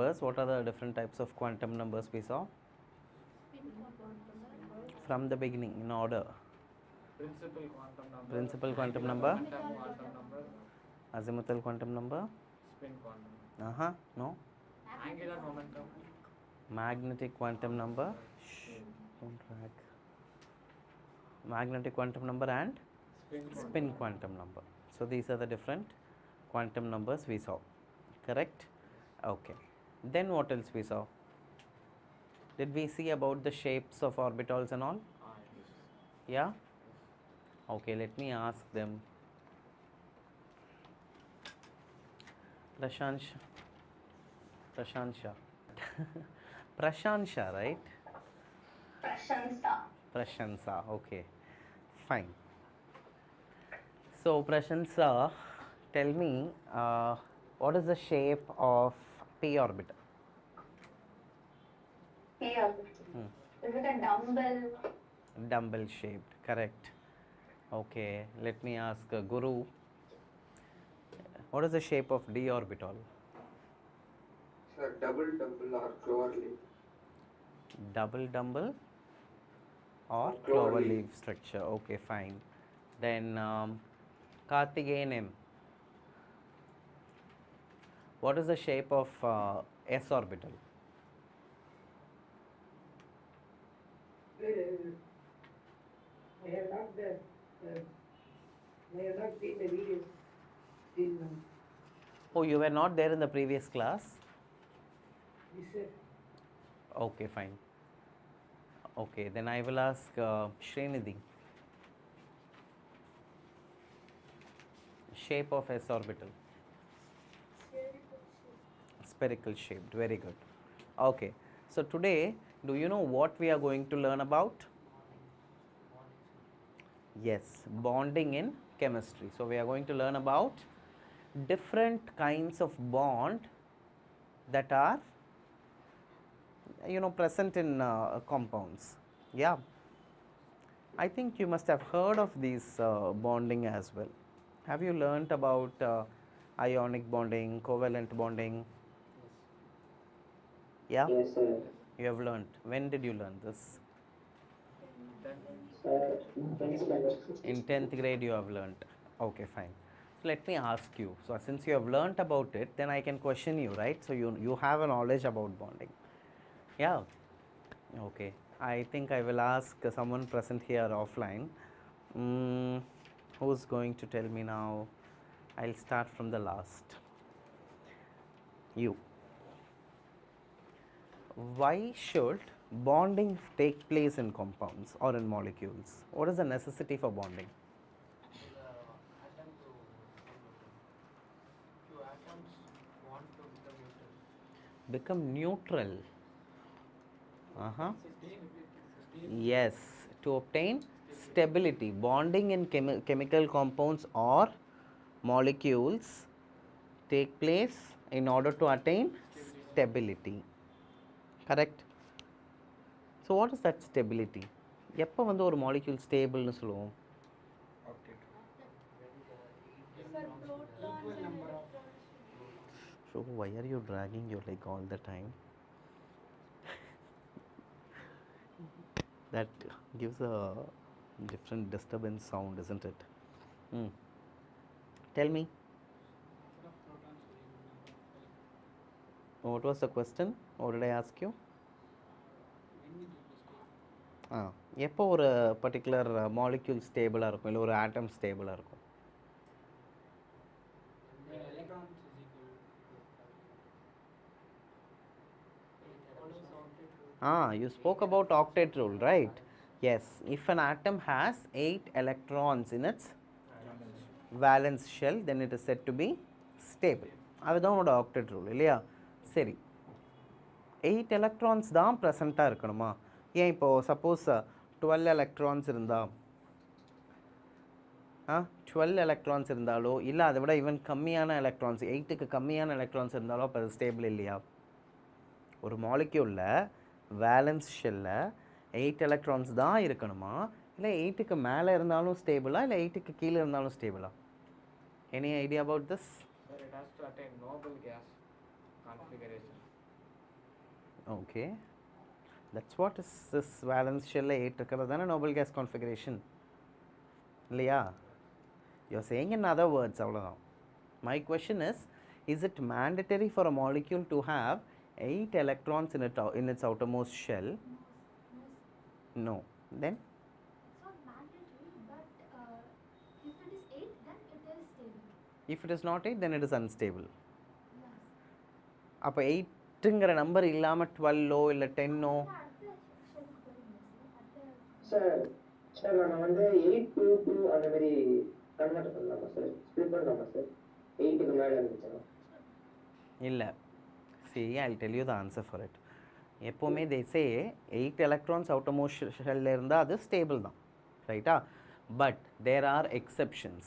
numbers. What are the different types of quantum numbers we saw? From the beginning, in order. Principal quantum number. Principal quantum angular number. momentum quantum number. Azimuthal quantum number. Spin quantum. No. Angular momentum. Magnetic quantum number. Shh, don't drag. Magnetic quantum number and spin quantum number. So these are the different quantum numbers we saw. Correct? Okay. Then what else we saw? Did we see about the shapes of orbitals and all? Yes. Yeah? Okay, let me ask them. Prashansha. Prashansha, right? Prashansa, okay. Fine. So, Prashansa, tell me, what is the shape of p orbital? P orbital. Is it a dumbbell? Dumbbell shaped, correct. Okay, let me ask Guru, what is the shape of d orbital? Sir, double dumbbell or clover leaf. Double dumbbell or Clover clover leaf. leaf structure. Okay, fine. Then Karthikeyan M, what is the shape of s orbital? I have not seen the videos till now. Oh, you were not there in the previous class? Yes, sir. Okay, fine. Okay, then I will ask Srinidhi. Shape of s orbital? Spherical shaped, very good. Okay, so today, do you know what we are going to learn about? Yes, bonding in chemistry. So we are going to learn about different kinds of bond that are present in compounds. Yeah, I think you must have heard of these bonding as well. Have you learnt about ionic bonding, covalent bonding? Yeah, Yes, sir. you have learnt. When did you learn this? Sir, in 10th class. In 10th grade you have learnt. Okay, fine. So let me ask you. So since you have learnt about it, then I can question you, right? So you have a knowledge about bonding. Yeah. Okay. I think I will ask someone present here offline. Who's going to tell me now? I'll start from the last. You. Why should bonding take place in compounds or in molecules? What is the necessity for bonding? Two atoms want to become neutral. Become neutral. Yes, to obtain stability. Bonding in chemical compounds or molecules take place in order to attain stability. Correct? So what is that stability? எப்போ வந்து ஒரு molecule ஸ்டேபிள்னு சொல்லுவோம்? So why are you dragging your leg all the time? That gives a different disturbance sound, isn't it? Tell me. What was the question? What did I ask you? எப்போ ஒரு particular molecule ஸ்டேபிளாக இருக்கும் இல்லை ஒரு ஆட்டம் ஸ்டேபிளாக இருக்கும்? You spoke about octet rule, right? Yes, if an atom has 8 electrons in its valence shell, then it is said to be stable. அதுதான் உன்னோட octet rule இல்லையா? சரி, 8 electrons தான் ப்ரெசண்ட்டாக இருக்கணுமா? ஏன் இப்போது சப்போஸ் 12 electrons இருந்தால் 12 electrons இருந்தாலோ இல்லை அதை விட ஈவன் கம்மியான எலக்ட்ரான்ஸ் 8க்கு கம்மியான எலக்ட்ரான்ஸ் இருந்தாலோ அப்போ அது ஸ்டேபிள் இல்லையா? ஒரு மாலிக்யூலில் வேலன்ஸ் ஷெல்லில் 8 எலக்ட்ரான்ஸ் தான் இருக்கணுமா இல்லை 8க்கு மேலே இருந்தாலும் ஸ்டேபிளா இல்லை 8க்கு கீழே இருந்தாலும் ஸ்டேபிளா? Any idea about this? It has to attain noble gas configuration. Okay, that's what is this valence shell 8 இருக்கிறது தானே noble gas configuration இல்லையா? You're saying in other words அவ்வளோதான். My question is it mandatory for a molecule to have 8 electrons in its outermost shell? No. Then It's not mandatory, but if it is 8, then it is stable. if it is not 8, then it is unstable. Yes. அப்போ 8ங்கிற number இல்லாமல் 12ஓ இல்லை 10ஓ அடுத்த ஷெல்லுக்கு போயிருங்க அடுத்த sir sir நம்ம வந்து 8 to 2 அந்த மாதிரி கன்வெர்ட் பண்ணலாமா சார்? ஸ்ப்ளிட் பண்ணலாமா சார்? 8க்கு மேலே இருந்துச்சுன்னா இல்லை. see I'll tell you the answer for it. எப்போவுமே they say 8 electrons outermost shell இருந்தால் அது ஸ்டேபிள் தான், ரைட்டா? But there are exceptions.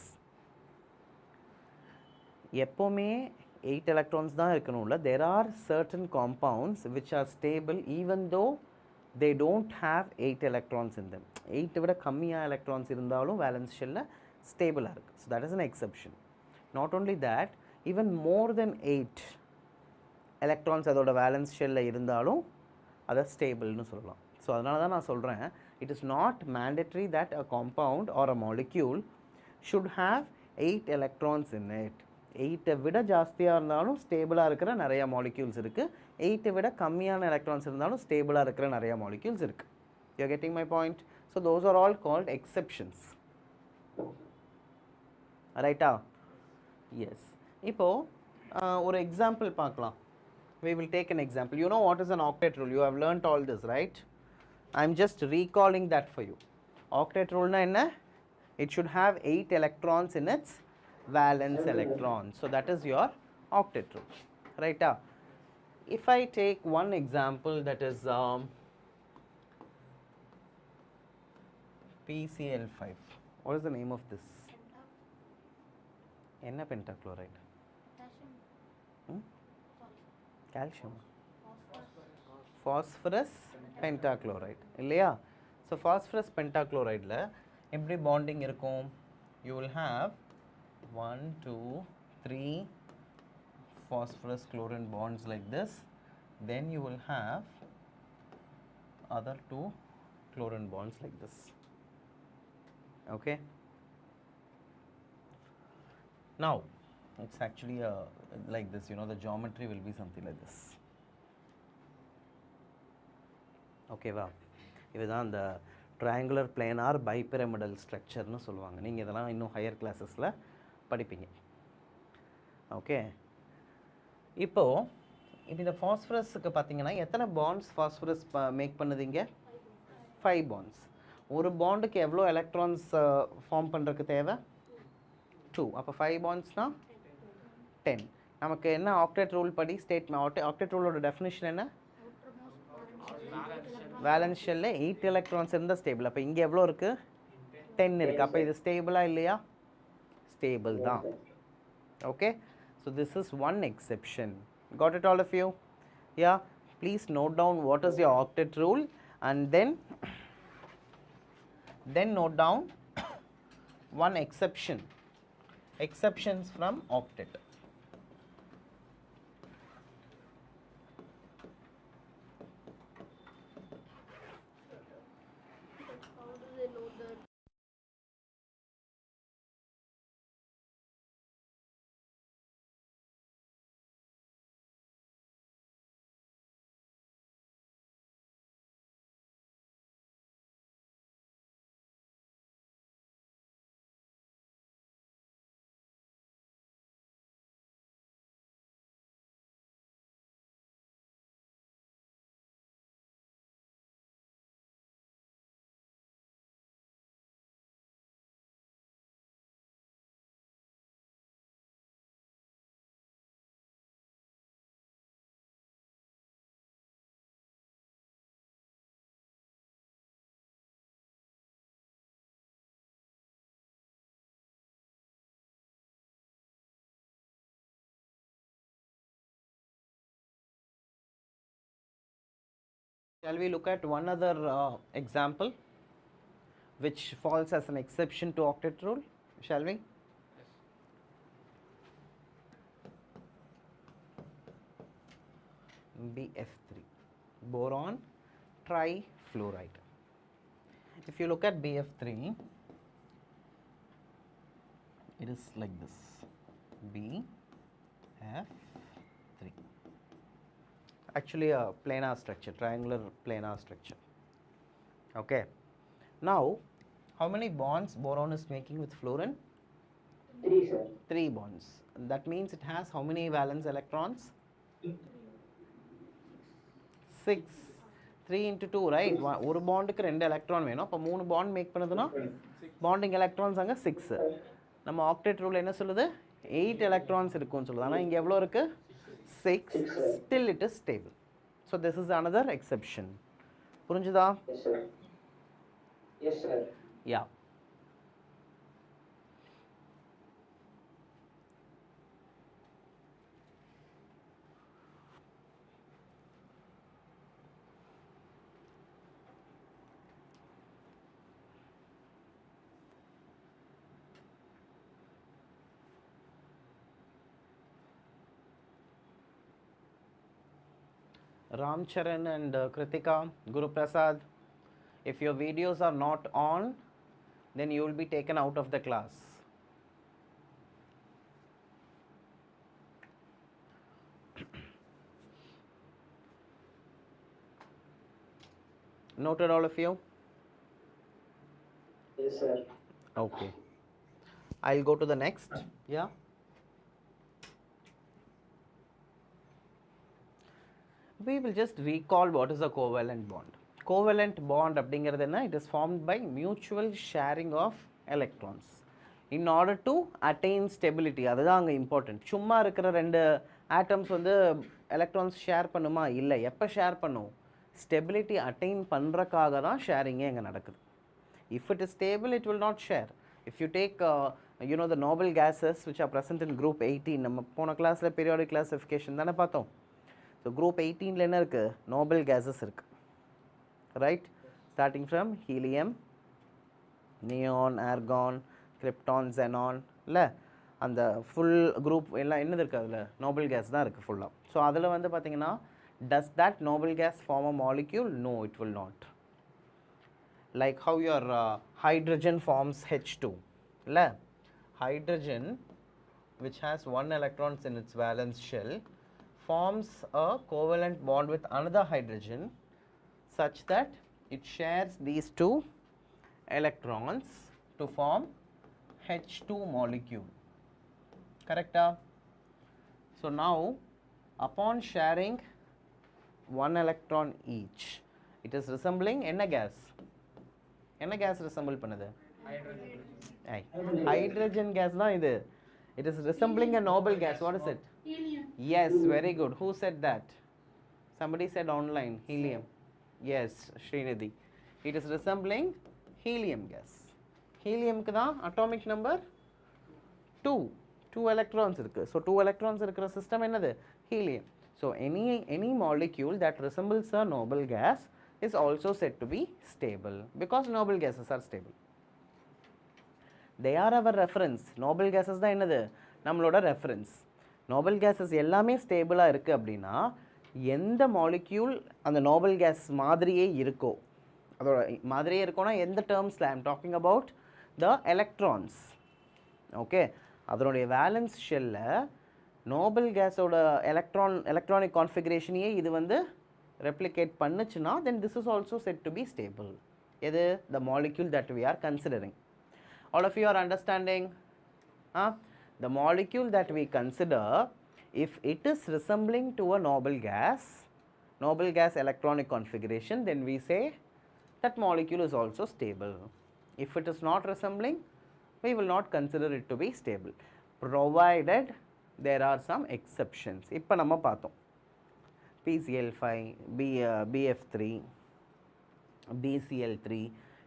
எப்போவுமே 8 electrons தான் இருக்கணும்ல. there are certain compounds which are stable even though they don't have 8 electrons in them. 8 விட கம்மியாக electrons இருந்தாலும் valence shell ஸ்டேபிளாக இருக்குது. so that is an exception. not only that, even more than 8 electrons அதோட valence shell இருந்தாலும் அதை ஸ்டேபிள்னு சொல்லலாம். So அதனால தான் நான் சொல்கிறேன், it is not mandatory that a compound or a molecule should have 8 electrons in it. 8 விட ஜாஸ்தியாக இருந்தாலும் ஸ்டேபிளாக இருக்கிற நிறைய மாலிக்யூல்ஸ் இருக்குது. 8 விட கம்மியான எலக்ட்ரான்ஸ் இருந்தாலும் ஸ்டேபிளாக இருக்கிற நிறைய மாலிக்யூல்ஸ் இருக்குது. You are getting my point? So those are all called exceptions, ரைட்டா? எஸ். இப்போது ஒரு எக்ஸாம்பிள் பார்க்கலாம். We will take an example. You know what is an octet rule? You have learnt all this, right? I am just recalling that for you. Octet rule na enna? It should have 8 electrons in its valence electron. So that is your octet rule, right? If I take one example, that is PCl5. What is the name of this? Enna pentachloride? Calcium. Phosphorus pentachloride இல்லையா? So phosphorus pentachlorideல எப்படி bonding இருக்கும்? you will have 1 2 3 phosphorus chlorine bonds like this. Then you will have other 2 chlorine bonds like this. Okay, now it's actually like this, you know, the geometry will be something like this. Okay வா? இதுதான் அந்த triangular planar bipyramidal structure னு சொல்லுவாங்க. நீங்கள் இதெல்லாம் இன்னும் higher கிளாஸஸில் படிப்பீங்க. Okay, இப்போது இந்த ஃபாஸ்பரஸுக்கு பார்த்தீங்கன்னா எத்தனை பாண்ட்ஸ் ஃபாஸ்பரஸ் மேக் பண்ணுதுங்க? 5 பாண்ட்ஸ். ஒரு பாண்டுக்கு எவ்வளோ எலக்ட்ரான்ஸ் ஃபார்ம் பண்ணுறதுக்கு தேவை? 2. அப்போ 5 பாண்ட்ஸ்னால் 10. நமக்கு என்ன ஆக்டெட் ரூல் படி ஆக்டெட் ரூலோட டெஃபினிஷன் என்ன? வேலன்ஸ் ஷெல்ல 8 எலக்ட்ரான்ஸ் இருந்தால் ஸ்டேபிள். அப்போ இங்கே எவ்வளோ இருக்குது? 10 இருக்குது. அப்போ இது ஸ்டேபிளாக இல்லையா? ஸ்டேபிள் தான். Okay, so this is one exception. Got it all of you? Yeah, please note down what is your octet rule and then note down one exceptions from octet. How do they know that? Shall we look at one other example which falls as an exception to octet rule? Shall we? BF3. boron trifluoride. If you look at BF3, it is like this, BF3. Actually a planar structure, triangular planar structure. Okay. Now, how many bonds boron is making with fluorine? 3, sir. 3 bonds. That means it has how many valence electrons? 6. 3 into 2, right? ஒரு பாண்டுக்கு 2 electron வேணும். அப்போ 3 bond make பண்ணுதுன்னா bonding electrons அங்கே 6. நம்ம octet rule என்ன சொல்லுது? 8 electrons இருக்கும்னு சொல்லுது. ஆனால் இங்கே எவ்வளோ இருக்கு? 6. Still it is stable. So this is another exception. புரிஞ்சுதா? Yes, sir. Yes, sir. Yeah. Ramcharan and Kritika, Guru Prasad, if your videos are not on, then you will be taken out of the class. Noted, all of you? Yes, sir. Okay. I'll go to the next. Yeah. We will just recall what is a covalent bond. Covalent bond அப்படிங்கிறது என்ன? It is formed by mutual sharing of electrons in order to attain stability. அதுதான் அங்கே important. சும்மா இருக்கிற 2 atoms வந்து electrons share பண்ணுமா? இல்லை. எப்போ share பண்ணும்? Stability attain பண்ணுறக்காக தான் sharing அங்கே நடக்குது. If it is stable, it will not share. If you take you know the noble gases which are present in group 18, நம்ம போன கிளாஸ்ல periodic classification தானே பார்த்தோம். So group 18 ல என்ன இருக்கு? Noble gases இருக்கு. Right? Starting from helium, neon, argon, krypton, xenon, இல்ல அந்த full group எல்லாம் என்னது இருக்கு அதுல? Noble gas தான் இருக்கு full-ஆ. So அதுல வந்து பாத்தீங்கன்னா does that noble gas form a molecule? No, it will not. Like how your hydrogen forms H2, இல்ல? Hydrogen which has 1 electrons in its valence shell forms a covalent bond with another hydrogen such that it shares these 2 electrons to form H2 molecule. Correct? So now upon sharing 1 electron each, it is resembling என்ன gas? என்ன gas resemble பண்ணுது? Hydrogen gas தான் இது. It is resembling a noble gas. What is it? Helium. Yes, very good. Who said that? Somebody said online. Helium. Yes, Srinidhi. It is resembling helium gas. Helium க்கு தான் atomic number 2. 2 electrons இருக்கு. So 2 electrons இருக்கிற system என்னது? Helium. So any molecule that resembles a noble gas is also said to be stable because noble gases are stable. They are our reference. Noble gases தான் என்னது? நம்மளோட reference. Noble gases எல்லாமே ஸ்டேபிளாக இருக்குது அப்படின்னா எந்த மாலிக்யூல் அந்த நோபல் கேஸ் மாதிரியே இருக்கோ அதோட மாதிரியே இருக்கோன்னா எந்த டேர்ம்ஸில் I'm talking about the electrons. Okay, அதனுடைய வேலன்ஸ் ஷெல்லில் நோபல் கேஸோட எலக்ட்ரானிக் கான்ஃபிகரேஷனையே இது வந்து ரெப்ளிகேட் பண்ணுச்சுன்னா then this is also said to be stable. எது? The molecule that we are considering. All of you are understanding? The molecule that we consider, if it is resembling to a noble gas electronic configuration, then we say that molecule is also stable. If it is not resembling, we will not consider it to be stable, provided there are some exceptions. இப்போ நம்ம பார்த்தோம் PCl5, BF3, BCl3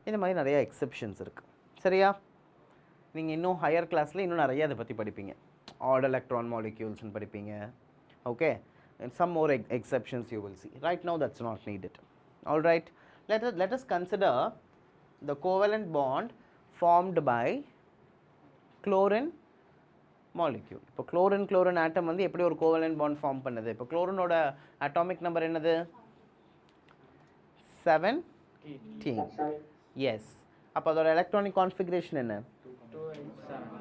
இந்த மாதிரி நிறைய exceptions இருக்குது. சரியா? நீங்கள் இன்னும் ஹையர் கிளாஸில் இன்னும் நிறைய அதை பற்றி படிப்பீங்க. ஆட் எலக்ட்ரான் மாலிக்யூல்ஸ்னு படிப்பீங்க. Okay, some more exceptions you will see. Right now that's not needed. All right, let us consider the covalent bond formed by chlorine molecule. இப்போ chlorine atom வந்து எப்படி ஒரு covalent bond form பண்ணுது? இப்போ chlorineோட atomic number என்னது? 17 S அப்போ அதோட electronic configuration என்ன 2 8 7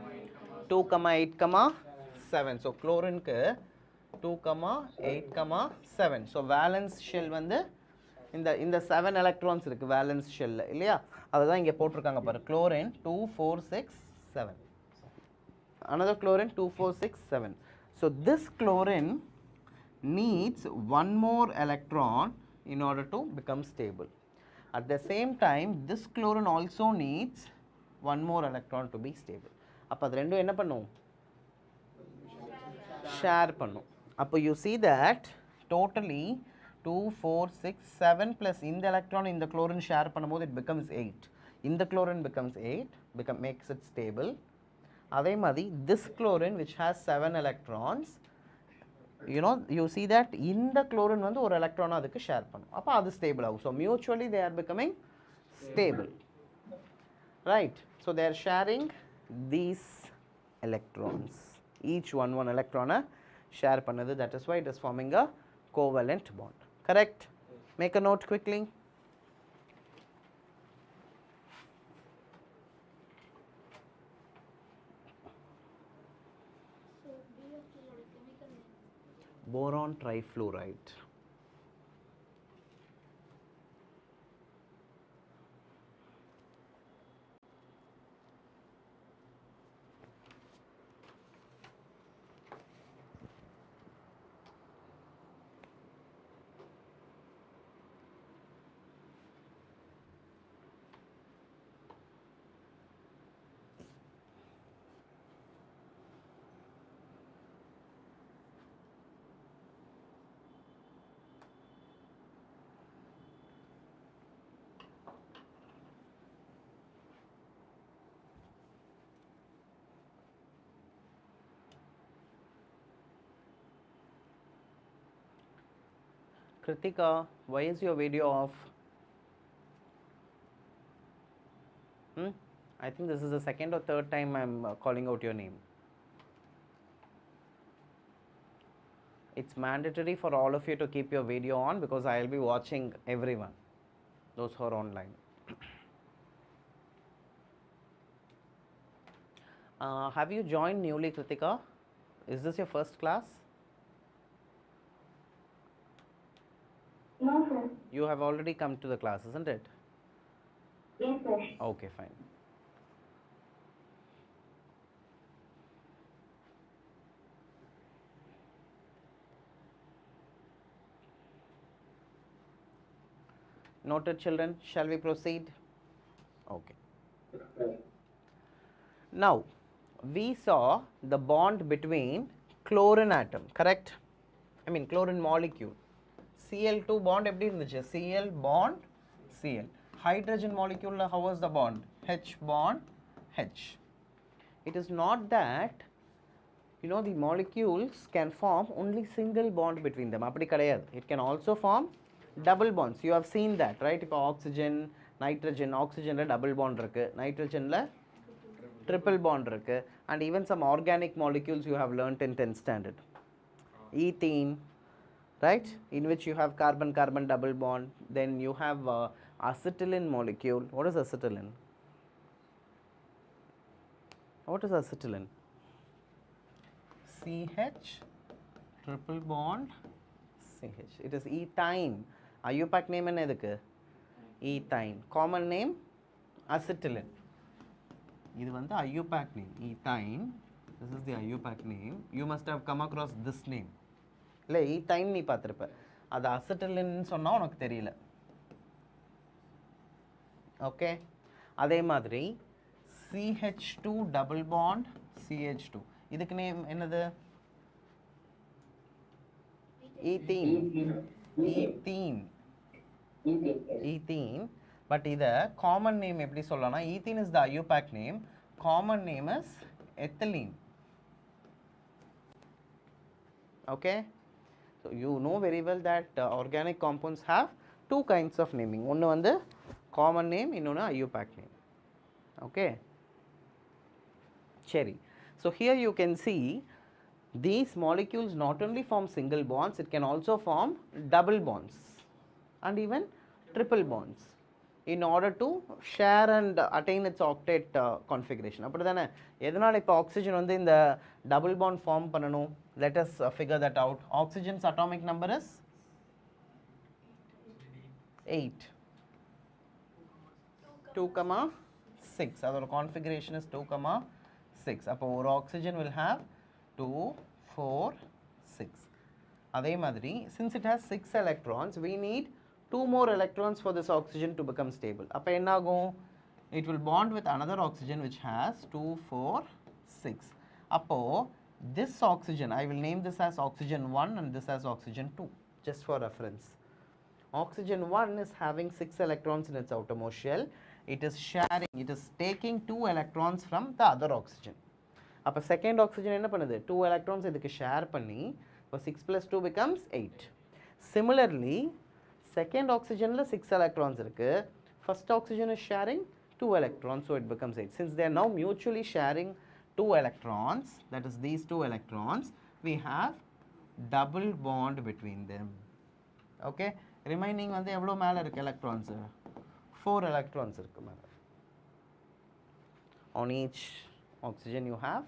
2,8,7 ஸோ குளோரினுக்கு 2,8,7 ஸோ வேலன்ஸ் ஷெல் வந்து இந்த 7 எலக்ட்ரான்ஸ் இருக்குது வேலன்ஸ் ஷெல்ல இல்லையா அதை தான் இங்கே போட்டிருக்காங்க பாரு chlorine 2 4 6 7 another chlorine 2 4 6 7 so this chlorine needs one more electron in order to become stable at the same time this chlorine also needs one more electron to be stable அப்ப அது ரெண்டும் என்ன பண்ணும் ஷேர் பண்ணும் அப்போ you see that totally 2 4 6 7 plus இந்த electron இந்த chlorine share பண்ணும்போது it becomes 8 இந்த chlorine becomes 8 makes it stable அதே மாதிரி this chlorine which has 7 electrons you see that இந்த chlorine வந்து ஒரு electron அதுக்கு ஷேர் பண்ணும் அப்போ அது ஸ்டேபிள் ஆகும் so mutually they are becoming stable right so they are sharing these electrons each one electron share பண்ணுது that is why it is forming a covalent bond correct make a note quickly So BF2 ஓட chemical name. boron trifluoride Kritika, why is your video off? I think this is the second or third time I'm calling out your name. It's mandatory for all of you to keep your video on because I'll be watching everyone, those who are online. Have you joined newly, Kritika? Is this your first class? No, sir. You have already come to the class, isn't it? Yes, sir. Okay, fine. Noted, children. Shall we proceed? Okay. Now, we saw the bond between chlorine atom, correct? I mean chlorine molecule. Cl2 bond எப்படி இருந்துச்சு? Cl bond Cl. Hydrogen molecule how was the bond? H bond H. It is not that the molecules can form only single bond between them. அப்படி கிடையாது. It can also form double bonds. You have seen that, right? இப்போ oxygen, nitrogen, oxygen double bond இருக்கு. Nitrogen triple bond இருக்கு. And even some organic molecules you have learnt in 10th standard. Ethene, right, in which you have carbon-carbon double bond. Then you have acetylene molecule. What is acetylene? What is acetylene? CH triple bond CH. It is ethine. IUPAC name என்ன எதுக்கு? Ethine. Common name acetylene. இது வந்து IUPAC name ethine. This is the IUPAC name. You must have come across this name. இல்லை ethyne நீ பார்த்துருப்ப அது அசிட்டிலின்னு சொன்னால் உனக்கு தெரியல ஓகே அதே மாதிரி CH2 டபுள் பாண்ட் CH2 இதுக்கு நேம் என்னது ஈத்தீன் ஈத்தீன் ஈத்தீன் பட் இதை காமன் நேம் எப்படி சொல்லலாம்னா ethene is the IUPAC name common name is ethylene okay so you know very well that organic compounds have two kinds of naming one வந்து common name இன்னொன்று IUPAC name okay சரி so here you can see these molecules not only form single bonds it can also form double bonds and even triple bonds in order to share and attain its octet configuration. அப்படிதானே எதனால இப்போ oxygen வந்து இந்த double bond form பண்ணணும்? Let us figure that out. Oxygen's atomic number is 8. 2,6. அதோட configuration is 2,6. அப்போ ஒரு oxygen will have 2, 4, 6. அதே மாதிரி since it has 6 electrons, we need 2 more electrons for this oxygen to become stable. அப்போ என்ன ஆகும்? It will bond with another oxygen which has 2, 4, 6. அப்போ this oxygen, I will name this as oxygen 1 and this as oxygen 2, just for reference. Oxygen 1 is having 6 electrons in its outermost shell. It is sharing, it is taking 2 electrons from the other oxygen. அப்போ second oxygen என்ன பண்ணுது? 2 electrons இதுக்கு share பண்ணி, so 6 plus 2 becomes 8. Similarly, second oxygenல 6 electrons இருக்கு. First oxygen is sharing 2 electrons, so it becomes 8. Since they are now mutually sharing 2 electrons, that is these 2 electrons, we have double bond between them. Okay, remaining வந்து எவ்வளோ மேலே இருக்கு electrons? 4 electrons இருக்கு மேலே. On each oxygen you have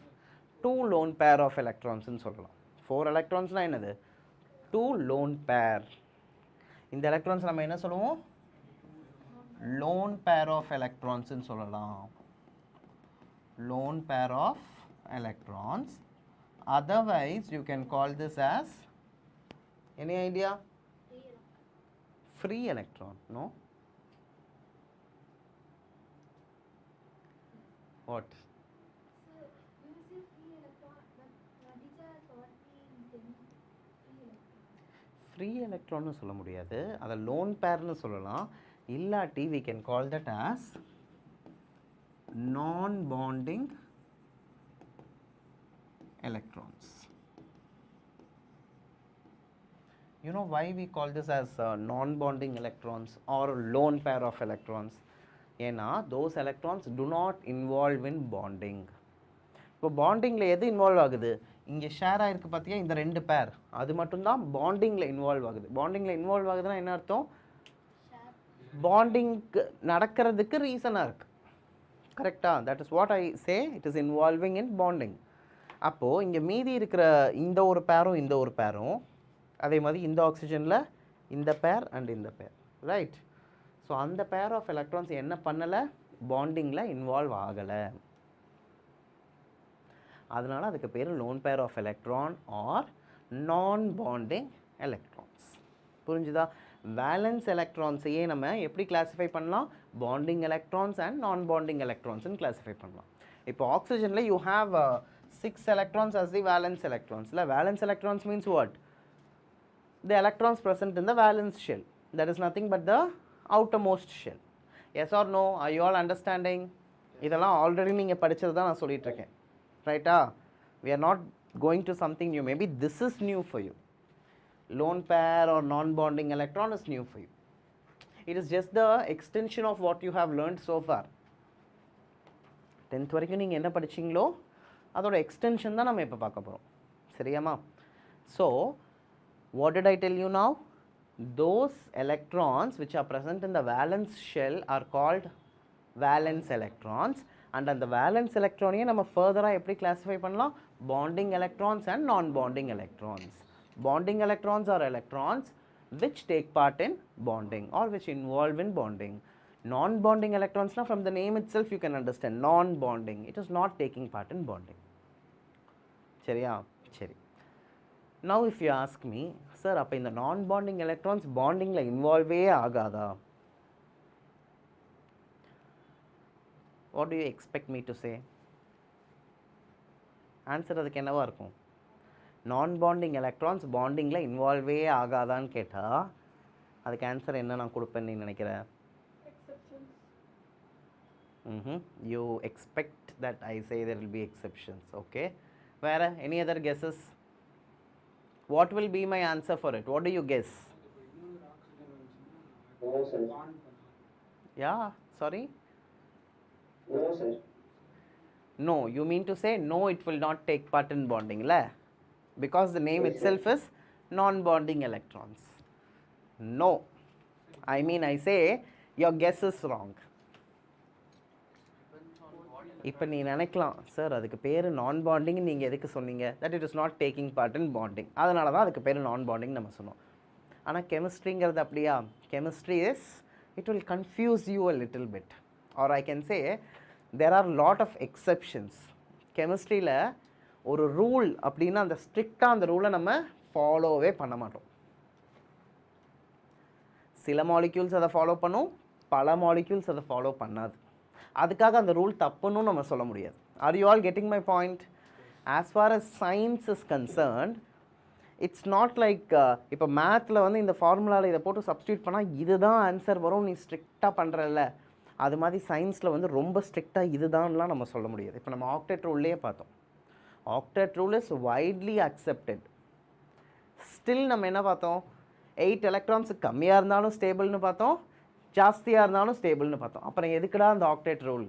2 lone pair of electrons ன்னு சொல்லலாம். 4 electrons னா என்னது? 2 lone pair. இந்த electrons நம்ம என்ன சொல்லுவோம்? Lone pair of electrons ன்னு சொல்லலாம். Lone pair of electrons. Otherwise you can call this as, any idea? Free electron, no? What? So, you say free electron, but teacher taught me in 10th free electron. Free electron னு சொல்ல முடியாது, அதை lone pair னு சொல்லலாம். இல்லாட்டி we can call that as non-bonding electrons. You know why we call this as non-bonding electrons or lone pair of electrons? ஏன்னா those electrons do not involve in bonding. இப்போ பாண்டிங்கில் எது இன்வால்வ் ஆகுது? இங்கே share ஆகிருக்கு பார்த்தியா இந்த ரெண்டு பேர், அது மட்டும்தான் பாண்டிங்கில் இன்வால்வ் ஆகுது. பாண்டிங்கில் இன்வால்வ் ஆகுதுன்னா என்ன அர்த்தம்? பாண்டிங் நடக்கிறதுக்கு ரீசனாக இருக்குது. கரெக்டாக? That is what I say, it is involving in bonding. அப்போது இங்கே மீதி இருக்கிற இந்த ஒரு பேரும் இந்த ஒரு பேரும், அதே மாதிரி இந்த ஆக்சிஜனில் இந்த பேர் அண்ட் இந்த பேர், ரைட்? ஸோ அந்த பேர் ஆஃப் எலக்ட்ரான்ஸ் என்ன பண்ணலை? பாண்டிங்கில் இன்வால்வ் ஆகலை. அதனால் அதுக்கு பேர் lone pair of electron or non bonding electrons. புரிஞ்சுதா? வேலன்ஸ் எலக்ட்ரான்ஸையே நம்ம எப்படி கிளாஸிஃபை பண்ணலாம்? Bonding electrons and non bonding எலக்ட்ரான்ஸ்னு கிளாஸிஃபை பண்ணலாம். இப்போ ஆக்சிஜனில் you have 6 electrons as the valence electrons. Valence electrons means what? The electrons present in the valence shell. That is nothing but the outermost shell. Yes or no? Are you all understanding? இதெல்லாம் already நீங்கள் படித்தது தான் நான் சொல்லிட்டு இருக்கேன், ரைட்டா? We are not going to something new. Maybe this is new for you. Lone pair or non-bonding electron is new for you. It is just the extension of what you have learned so far. 10th வரைக்கும் நீங்கள் என்ன படிச்சிங்களோ அதோட extension தான் நம்ம இப்போ பார்க்க போகிறோம், சரியாம்மா? So what did I tell you now? Those electrons which are present in the valence shell are called valence electrons. And அந்த valence electronையே நம்ம ஃபர்தராக எப்படி கிளாஸிஃபை பண்ணலாம்? Bonding electrons and non-bonding electrons. Bonding electrons are electrons which take part in bonding or which involve in bonding. Non-bonding electrons, now from the name itself you can understand, non-bonding, it is not taking part in bonding. சரியா? சரி. Now if you ask me, sir, அப்போ இந்த non-bonding electrons bondingல இன்வால்வே ஆகாதா? What do you expect me to say? Answer அதுக்கு என்னவா இருக்கும்? non-bonding electrons bondingல இன்வால்வே ஆகாதான்னு கேட்டால் அதுக்கு ஆன்சர் என்ன நான் கொடுப்பேன்னு நீ நினைக்கிறேன்? You expect that I say there will be exceptions, okay? Where? Any other guesses? What will be my answer for it? What do you guess? No, sir. Yeah, sorry? No, sir. No, you mean to say no, it will not take part in bonding, la? Because the name Yes, itself is non-bonding electrons. No, I mean, I say your guess is wrong. இப்போ நீ நினைக்கலாம் sir அதுக்கு பேர் நான் bonding நீங்கள் எதுக்கு சொன்னீங்க, that it is not taking part in bonding, அதனால தான் அதுக்கு பேர் நான் பாண்டிங் நம்ம சொன்னோம். ஆனால் கெமிஸ்ட்ரிங்கிறது அப்படியா? Chemistry is it will confuse you a little bit, or I can say there are lot of exceptions. கெமிஸ்ட்ரியில் ஒரு ரூல் அப்படின்னா அந்த ஸ்ட்ரிக்டாக அந்த ரூலை நம்ம ஃபாலோவே பண்ண மாட்டோம். சில மாலிக்யூல்ஸ் அதை ஃபாலோ பண்ணும், பல மாலிக்யூல்ஸ் அதை ஃபாலோ பண்ணாது. அதுக்காக அந்த ரூல் தப்புன்னு நம்ம சொல்ல முடியாது. Are you all getting my point? As for us science is concerned, it's not like இப்போ மேத்தில் வந்து இந்த ஃபார்முலாவில் இதை போட்டு சப்ஸ்டியூட் பண்ணால் இதுதான் ஆன்சர் வரும் நீ ஸ்ட்ரிக்டாக பண்ணுறல்ல, அது மாதிரி சயின்ஸில் வந்து ரொம்ப ஸ்ட்ரிக்டாக இதுதான்லாம் நம்ம சொல்ல முடியாது. இப்போ நம்ம ஆக்டெட் ரூல்லையே பார்த்தோம். Octet rule is widely accepted. Still நம்ம என்ன பார்த்தோம்? 8 எலக்ட்ரான்ஸ் கம்மியாக இருந்தாலும் ஸ்டேபிள்னு பார்த்தோம், ஜாஸ்தியாக இருந்தாலும் ஸ்டேபிள்னு பார்த்தோம். அப்புறம் எதுக்குடா அந்த ஆக்டெட் ரூல்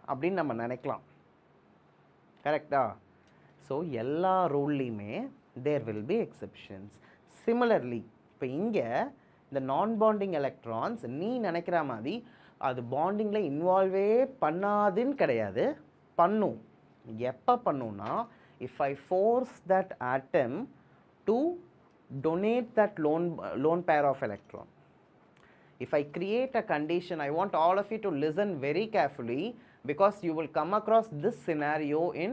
அப்படின்னு நம்ம நினைக்கலாம். கரெக்டா? ஸோ எல்லா ரூல்லையுமே there will be exceptions. Similarly இப்போ இங்கே இந்த நான் பாண்டிங் எலக்ட்ரான்ஸ் நீ நினைக்கிற மாதிரி அது பாண்டிங்கில் இன்வால்வே பண்ணாதுன்னு கிடையாது, பண்ணும். எப்போ பண்ணுன்னா, if I force that atom to donate that lone pair of electron. If I create a condition, I want all of you to listen very carefully because you will come across this scenario in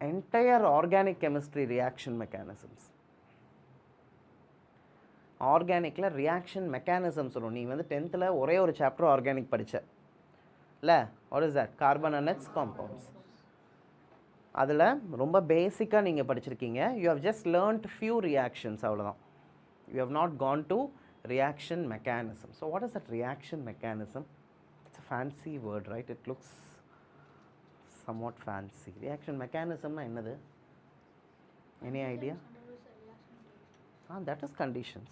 entire organic chemistry reaction mechanisms. Organicல reaction mechanisms வரும். நீ வந்து 10th ஒரே ஒரு chapter organic படிச்ச இல்லை? what is that? Carbon and its compounds. அதில் ரொம்ப பேசிக்காக நீங்கள் படிச்சிருக்கீங்க. You have just learnt few reactions, அவ்வளோதான். You have not gone to reaction mechanism. So what is that reaction mechanism? It's a fancy word, right? It looks somewhat fancy. Reaction mechanism na என்னது? Any idea? That is conditions.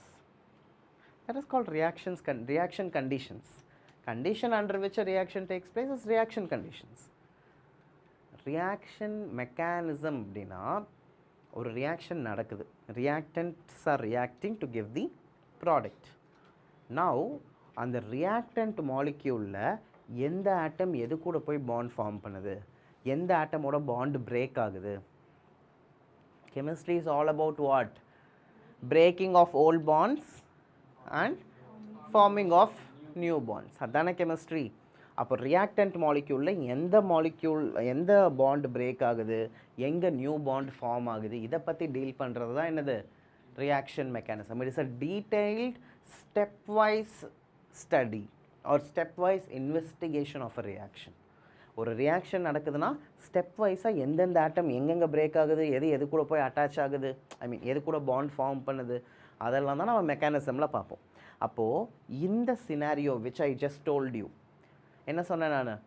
That is called reaction conditions. Condition under which a reaction takes place is reaction conditions. Reaction mechanism அப்படின்னா ஒரு reaction நடக்குது, reactants are reacting to give the product. Now அந்த reactant moleculeல எந்த ஆட்டம் எது கூட போய் bond form பண்ணுது, எந்த ஆட்டமோட பாண்ட் பிரேக் ஆகுது. Chemistry is all about what? Breaking of old bonds and forming of new bonds. அதான chemistry. அப்போ ரியாக்டன்ட் மாலிக்யூலில் எந்த பாண்ட் பிரேக் ஆகுது, எங்கே நியூ பாண்ட் ஃபார்ம் ஆகுது, இதை பற்றி டீல் பண்ணுறது தான் என்னது? Reaction mechanism. It is a detailed stepwise study or stepwise investigation of a reaction. ஒரு ரியாக்ஷன் நடக்குதுன்னா ஸ்டெப் வைஸாக எந்தெந்த ஆட்டம் எங்கெங்கே பிரேக் ஆகுது, எது கூட போய் அட்டாச் ஆகுது, எது கூட பாண்ட் ஃபார்ம் பண்ணுது, அதெல்லாம் தான் நம்ம மெக்கானிசமில் பார்ப்போம். அப்போது இந்த scenario which I just told you, என்ன சொன்னேன் நான்?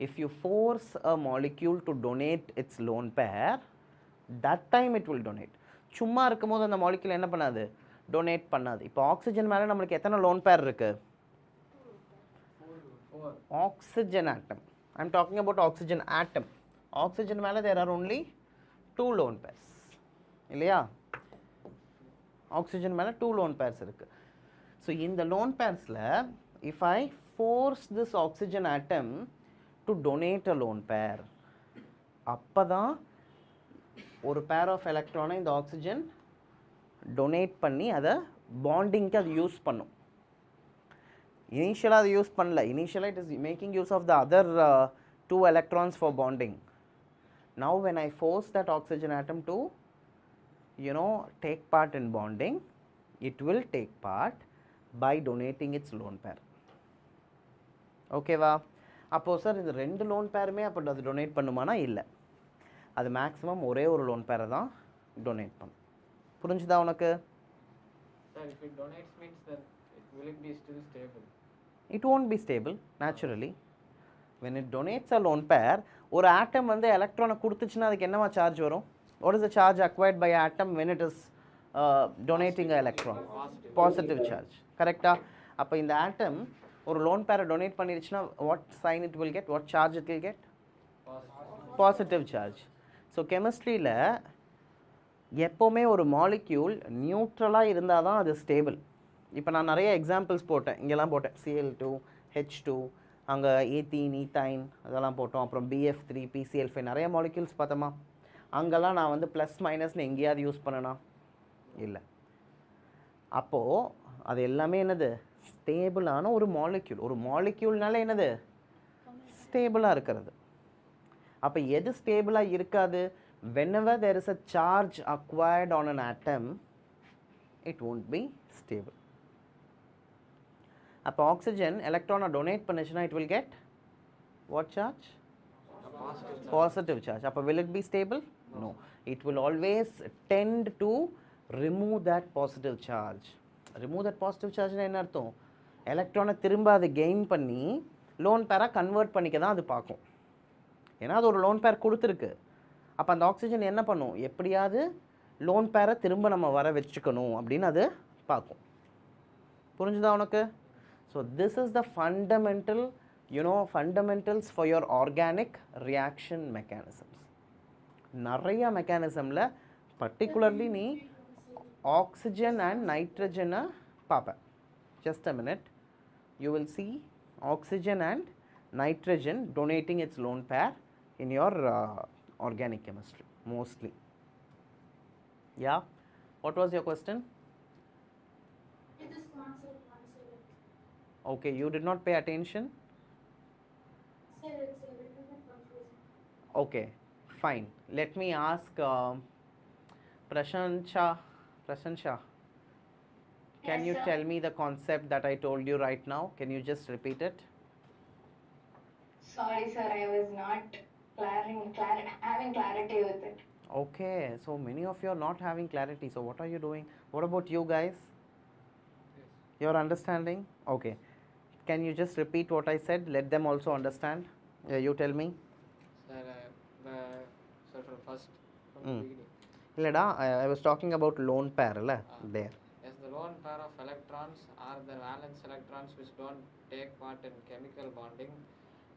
If you force a molecule to donate it's lone pair, that time it will donate. சும்மா இருக்கும்போது அந்த மாலிக்யூல் என்ன பண்ணாது? டொனேட் பண்ணாது. இப்போ ஆக்சிஜன் மேலே நம்மளுக்கு எத்தனை லோன் பேர் இருக்குது? Oxygen atom. I am talking about oxygen atom. Oxygen மேலே there are only 2 lone pairs. இல்லையா? ஆக்சிஜன் மேலே 2 lone pairs இருக்கு. ஸோ இந்த lone pairsல if I force this oxygen atom to donate a lone pair, அப்போ தான் ஒரு pair of electron இந்த oxygen donate பண்ணி அதை பாண்டிங்க்கு அது யூஸ் பண்ணும். Initially அது யூஸ் பண்ணல. Initially it is making use of the other 2 electrons for bonding. Now when I force that oxygen atom to take part in bonding, it will take part by donating its lone pair. ஓகேவா? அப்போ sir இது 2 loan பேருமே அப்போ அது donate பண்ணுமானா? இல்லை, அது maximum ஒரே ஒரு லோன் பேரை தான் டொனேட் பண்ணும். புரிஞ்சுதா உனக்கு? Sir, if it donates means then will it be still stable? It won't be stable naturally. When it donates a lone pair, ஒரு atom வந்து எலக்ட்ரானை கொடுத்துச்சுன்னா அதுக்கு என்னவா சார்ஜ் வரும்? What is the charge acquired by atom when it is donating a electron? Positive charge. கரெக்டா? அப்போ இந்த atom ஒரு லோன் பேரை donate பண்ணிருச்சுன்னா what sign it will get? What charge it will get? Positive charge. So கெமிஸ்ட்ரியில் எப்போவுமே ஒரு molecule நியூட்ரலாக இருந்தால் தான் அது ஸ்டேபிள். இப்போ நான் நிறைய எக்ஸாம்பிள்ஸ் போட்டேன், இங்கெல்லாம் போட்டேன். Cl2, H2, அங்கே ஈத்தீன், ஈத்தைன் அதெல்லாம் போட்டோம். அப்புறம் BF3, PCl5 நிறைய மாலிக்யூல்ஸ் பார்த்தோமா. அங்கெல்லாம் நான் வந்து ப்ளஸ் மைனஸ்னு எங்கேயாவது யூஸ் பண்ணனா? இல்லை. அப்போது அது எல்லாமே என்னது, ஸ்டேபிளான ஒரு மாலிக்யூல். ஒரு மாலிக்யூல்னால என்னது, ஸ்டேபிளாக இருக்கிறது. அப்போ எது ஸ்டேபிளாக இருக்காது? whenever there is a charge acquired on an atom, it won't be stable. அப்போ ஆக்சிஜன் எலக்ட்ரானை டொனேட் பண்ணுச்சுன்னா it will get what charge? Positive charge. அப்போ will it be stable? No. It will always tend to remove that positive charge. Remove that positive charge என்ன அர்த்தம்? எலக்ட்ரானை திரும்ப அது gain பண்ணி லோன் பேராக கன்வெர்ட் பண்ணிக்க தான் அது பார்க்கும். ஏன்னா அது ஒரு லோன் பேர் கொடுத்துருக்கு. அப்போ அந்த ஆக்சிஜன் என்ன பண்ணும், எப்படியாவது லோன் பேரை திரும்ப நம்ம வர வச்சுக்கணும் அப்படின்னு அது பார்க்கும். புரிஞ்சுதா உனக்கு? So this is the fundamental fundamentals for your organic reaction mechanisms. நிறைய மெக்கானிசமில் பர்டிகுலர்லி நீ ஆக்சிஜன் அண்ட் நைட்ரஜனை பார்ப்பேன். Just a minute, you will see oxygen and nitrogen donating its lone pair in your organic chemistry mostly. Yeah, what was your question? It is concept. Okay, you did not pay attention. Sir, it's a little bit confusing. Okay, fine. Let me ask Prashansha, can Yes, you sir. tell me the concept that I told you right now? Can you just repeat it? Sorry, sir, I was not having clarity with it. Okay, so many of you are not having clarity. So what are you doing? What about you guys? Your understanding? Okay. Can you just repeat what I said? Let them also understand. You tell me. Sir, sir, from first, from Mm. the beginning. Illada, I was talking about lone pair, la, there. Yes, the lone pair of electrons are the valence electrons which don't take part in chemical bonding,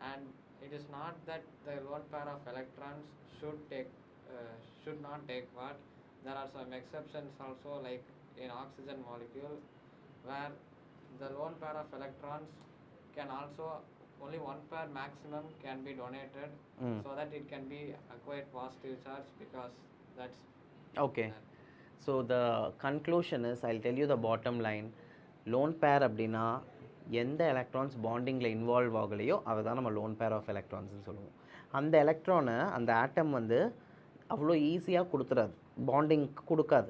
and it is not that the lone pair of electrons should not take part. There are some exceptions also, like in oxygen molecule, where the lone pair of electrons can also only one pair maximum can be donated, so that it can be acquired positive charge, because that's Okay. So the conclusion is, I'll tell you the bottom line. Lone pair அப்படின்னா எந்த electrons பாண்டிங்கில் involve ஆகலையோ அதை தான் நம்ம loan pair of எலக்ட்ரான்ஸ்னு சொல்லுவோம். அந்த எலக்ட்ரானை அந்த ஆட்டம் வந்து அவ்வளோ ஈஸியாக கொடுத்துறாது, பாண்டிங் கொடுக்காது.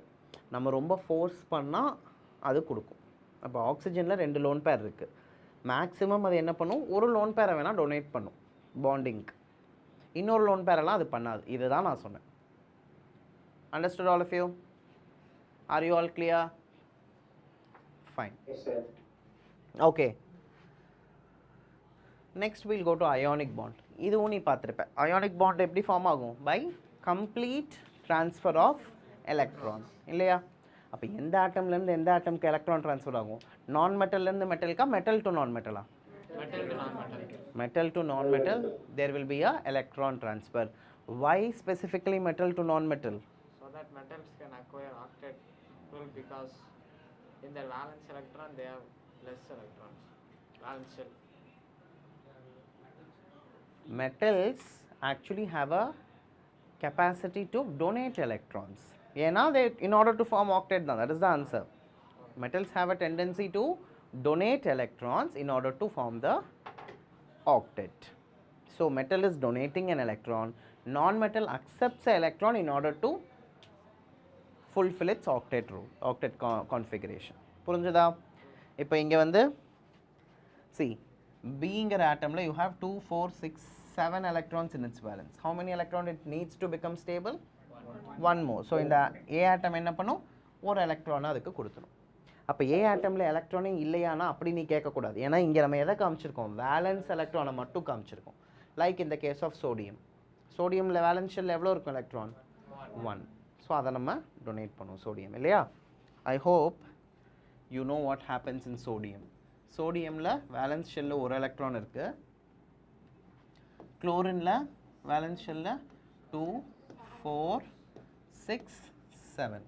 நம்ம ரொம்ப ஃபோர்ஸ் பண்ணால் அது கொடுக்கும். அப்போ ஆக்சிஜனில் 2 லோன் பேர் இருக்குது. மேக்ஸிமம் அது என்ன பண்ணும், ஒரு லோன் பேரை வேணால் டொனேட் பண்ணும் பாண்டிங்க்கு, இன்னொரு லோன் பேரெல்லாம் அது பண்ணாது. இதுதான் நான் சொன்னேன். Understood all of you? Are you all clear? Fine. Yes, sir. Okay. Next we'll go to ionic bond. இதுவும் நீ பார்த்துருப்ப. Ionic bond எப்படி ஃபார்ம் ஆகும்? By complete transfer of electrons. இல்லையா? அப்போ எந்த ஆட்டம்லேருந்து எந்த ஆட்டம்க்கு எலக்ட்ரான் ட்ரான்ஸ்ஃபர் ஆகும்? நான் மெட்டல்லேருந்து மெட்டலுக்கா, மெட்டல் டு நான் மெட்டலா? metal to non-metal. Metal to non-metal, there will be a electron transfer. Why specifically metal to non-metal? So that metals can acquire octet rule, because in their valence electron they have less electrons. Valence shell. Metals actually have a capacity to donate electrons. ஏன்னா they, in order to form octet தான், that is the answer. Metals have a tendency to donate electrons in order to form the octet. So metal is donating an electron, non-metal accepts an electron in order to fulfill its octet rule, octet configuration. புரிஞ்சுதா? இப்போ இங்கே வந்து see, being an atom, you have 2, 4, 6, 7 electrons in its valence. How many electrons it needs to become stable? One more. So இந்த A atom என்ன பண்ணும், ஒரு எலக்ட்ரானை அதுக்கு கொடுத்துரும். அப்போ A ஆட்டமில் எலக்ட்ரானே இல்லையானா அப்படி நீ கேட்கக்கூடாது. ஏன்னா இங்கே நம்ம எதை காமிச்சிருக்கோம், வேலன்ஸ் எலக்ட்ரானை மட்டும் காமிச்சிருக்கோம். லைக் இந்த கேஸ் ஆஃப் சோடியம். சோடியமில் வேலன்ஸ் ஷெல் எவ்வளோ இருக்கும் எலக்ட்ரான்? 1. ஸோ அதை நம்ம டொனேட் பண்ணுவோம் சோடியம், இல்லையா? I hope you know what happens in sodium. சோடியமில் வேலன்ஸ் ஷெல்லில் ஒரு எலக்ட்ரான் இருக்குது. குளோரினில் வேலன்ஸ் ஷெல்லில் 2, 4, 6, 7.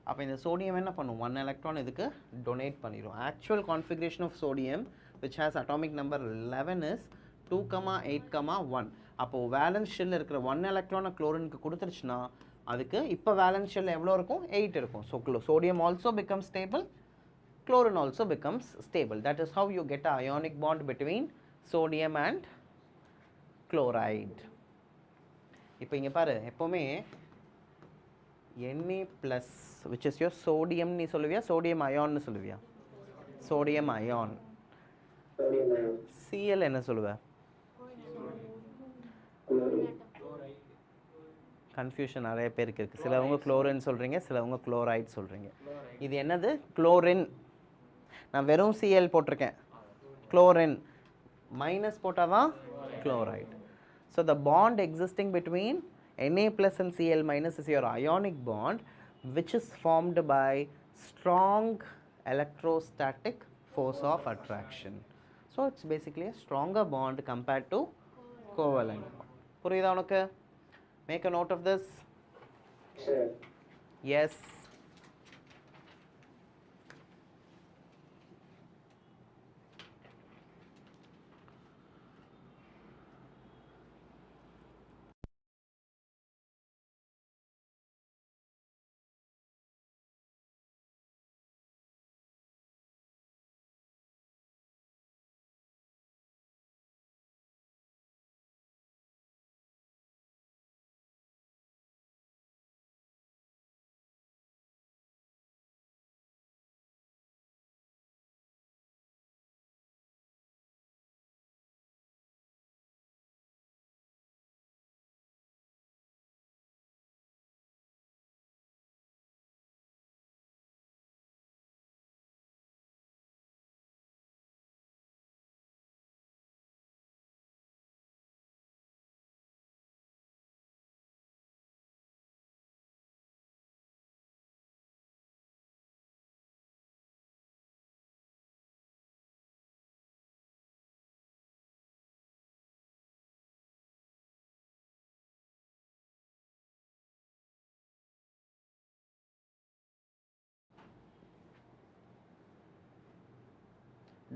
அப்போ இந்த சோடியம் என்ன பண்ணும், 1 electron இதுக்கு டொனேட் பண்ணிடும். Actual configuration of sodium which has atomic number 11 is 2,8,1. அப்போது வேலன்ஸ் ஷெல்லில் இருக்கிற 1 electron குளோரினுக்கு கொடுத்துருச்சுன்னா அதுக்கு இப்போ வேலன்ஸ் ஷெல் எவ்வளோ இருக்கும், 8 இருக்கும். So sodium also becomes stable, chlorine also becomes stable. That is how you get an ionic bond between sodium and chloride. இப்போ இங்கே பாரு, எப்போவுமே Na plus which is your sodium நீ சொல்லுவியா, sodium ion னு சொல்லுவியா, sodium ion. sodium ion, Cl என்ன சொல்லுவ, கன்ஃபியூஷன் நிறைய பேருக்கு இருக்குது. சிலவங்க குளோரின் சொல்கிறீங்க, சிலவங்க குளோரைட் சொல்கிறீங்க. இது என்னது, குளோரின். நான் வெறும் Cl போட்டிருக்கேன், குளோரின் மைனஸ் போட்டால் தான் chloride. So the bond existing between Na plus and Cl minus is your ionic bond which is formed by strong electrostatic force of attraction. So it's basically a stronger bond compared to covalent bond. புரியுதா உனக்கு? Make a note of this. sir. Yes.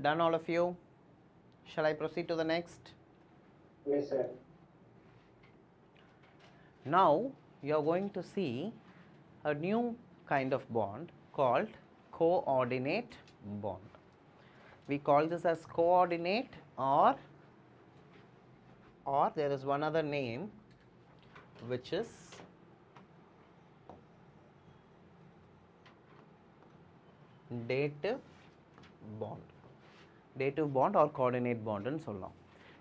Done all of you? Shall I proceed to the next? Yes, sir. Now you are going to see a new kind of bond called coordinate bond. We call this as coordinate, or there is one other name which is dative bond. Dative bond or coordinate bond ன்னு சொல்லலாம்.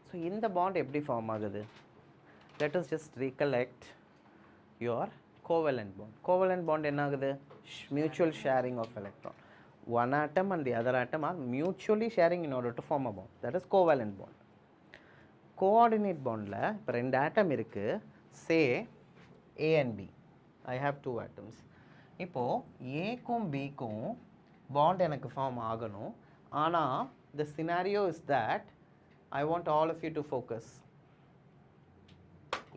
So இந்த bond எப்படி form ஆகுது? Let us just recollect your covalent bond. Covalent bond என்ன ஆகுது? Mutual sharing of electron. One atom and the other atom are mutually sharing in order to form a bond. That is covalent bond. Coordinate bondல இப்போ ரெண்டு atom இருக்கு. Say A and B. I have two atoms. இப்போ A க்கும் B க்கும் bond எனக்கு form ஆகணும். ஆனால் the scenario is that I want all of you to focus.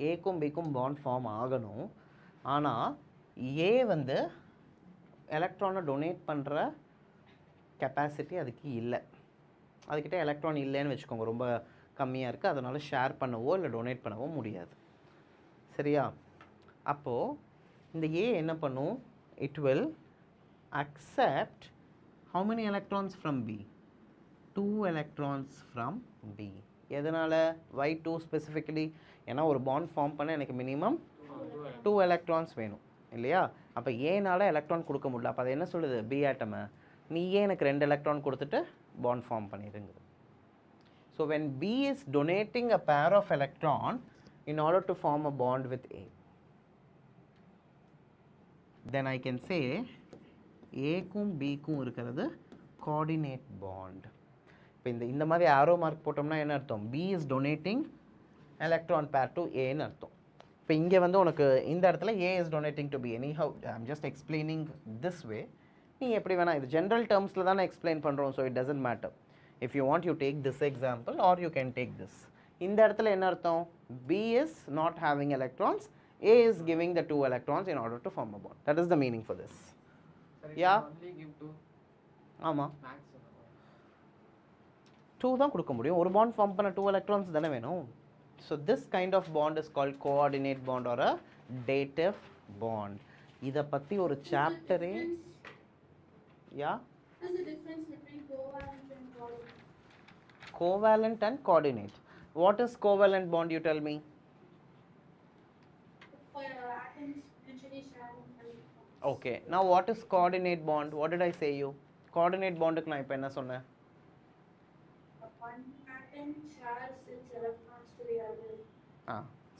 A க்கும் B க்கும் bond form ஆகணும். ஆனால் A வந்து எலக்ட்ரானை டொனேட் பண்ணுற கெப்பாசிட்டி அதுக்கு இல்லை. அதுக்கிட்ட எலக்ட்ரான் இல்லைன்னு வச்சுக்கோங்க, ரொம்ப கம்மியாக இருக்குது, அதனால் ஷேர் பண்ணவோ இல்லை டொனேட் பண்ணவோ முடியாது. சரியா? அப்போது இந்த A என்ன பண்ணும்? It will accept how many electrons from B? 2 electrons from B. எதனால்? Why 2 specifically? ஏன்னா ஒரு பாண்ட் ஃபார்ம் பண்ண எனக்கு மினிமம் 2 electrons வேணும் இல்லையா? அப்போ ஏனால எலக்ட்ரான் கொடுக்க முடியல. அப்போ அது என்ன சொல்லுது? பி ஆட்டமை நீயே எனக்கு 2 electron கொடுத்துட்டு பாண்ட் ஃபார்ம் பண்ணிடுங்குது. So when B is donating a pair of electron in order to form a bond with A, then I can say ஏக்கும் பிக்கும் இருக்கிறது coordinate bond. இப்போ இந்த மாதிரி ஆரோ மார்க் போட்டோம்னா என்ன அர்த்தம்? B is donating electron pair to A ன்னு அர்த்தம். இப்போ இங்கே வந்து உனக்கு இந்த இடத்துல A is donating to B. anyhow I'm just explaining this way. நீ எப்படி வேணா, இது ஜென்ரல் டேர்ம்ஸில் தானே எக்ஸ்பிளைன் பண்ணுறோம். So it doesn't matter. If you want, you take this example or you can take this. இந்த இடத்துல என்ன அர்த்தம்? B is not having electrons, A is giving the 2 electrons in order to form a bond. That is the meaning for this. Sir, it Yeah. can only give 2 ஆமாம், maximum. 2 தான் கொடுக்க முடியும். ஒரு bond form பண்ண 2 electrons தானே வேணும். So this kind of bond is called coordinate bond or a dative bond. இதை பற்றி ஒரு சாப்டரே. யா, What's the difference between covalent and coordinate? covalent and coordinate. What is covalent bond, you tell me? For atoms usually sharing electrons. Okay, now what is coordinate bond? What did I say you? Coordinate bond க்கு நான் இப்போ என்ன சொன்னேன்? One atom shares its electrons to the other.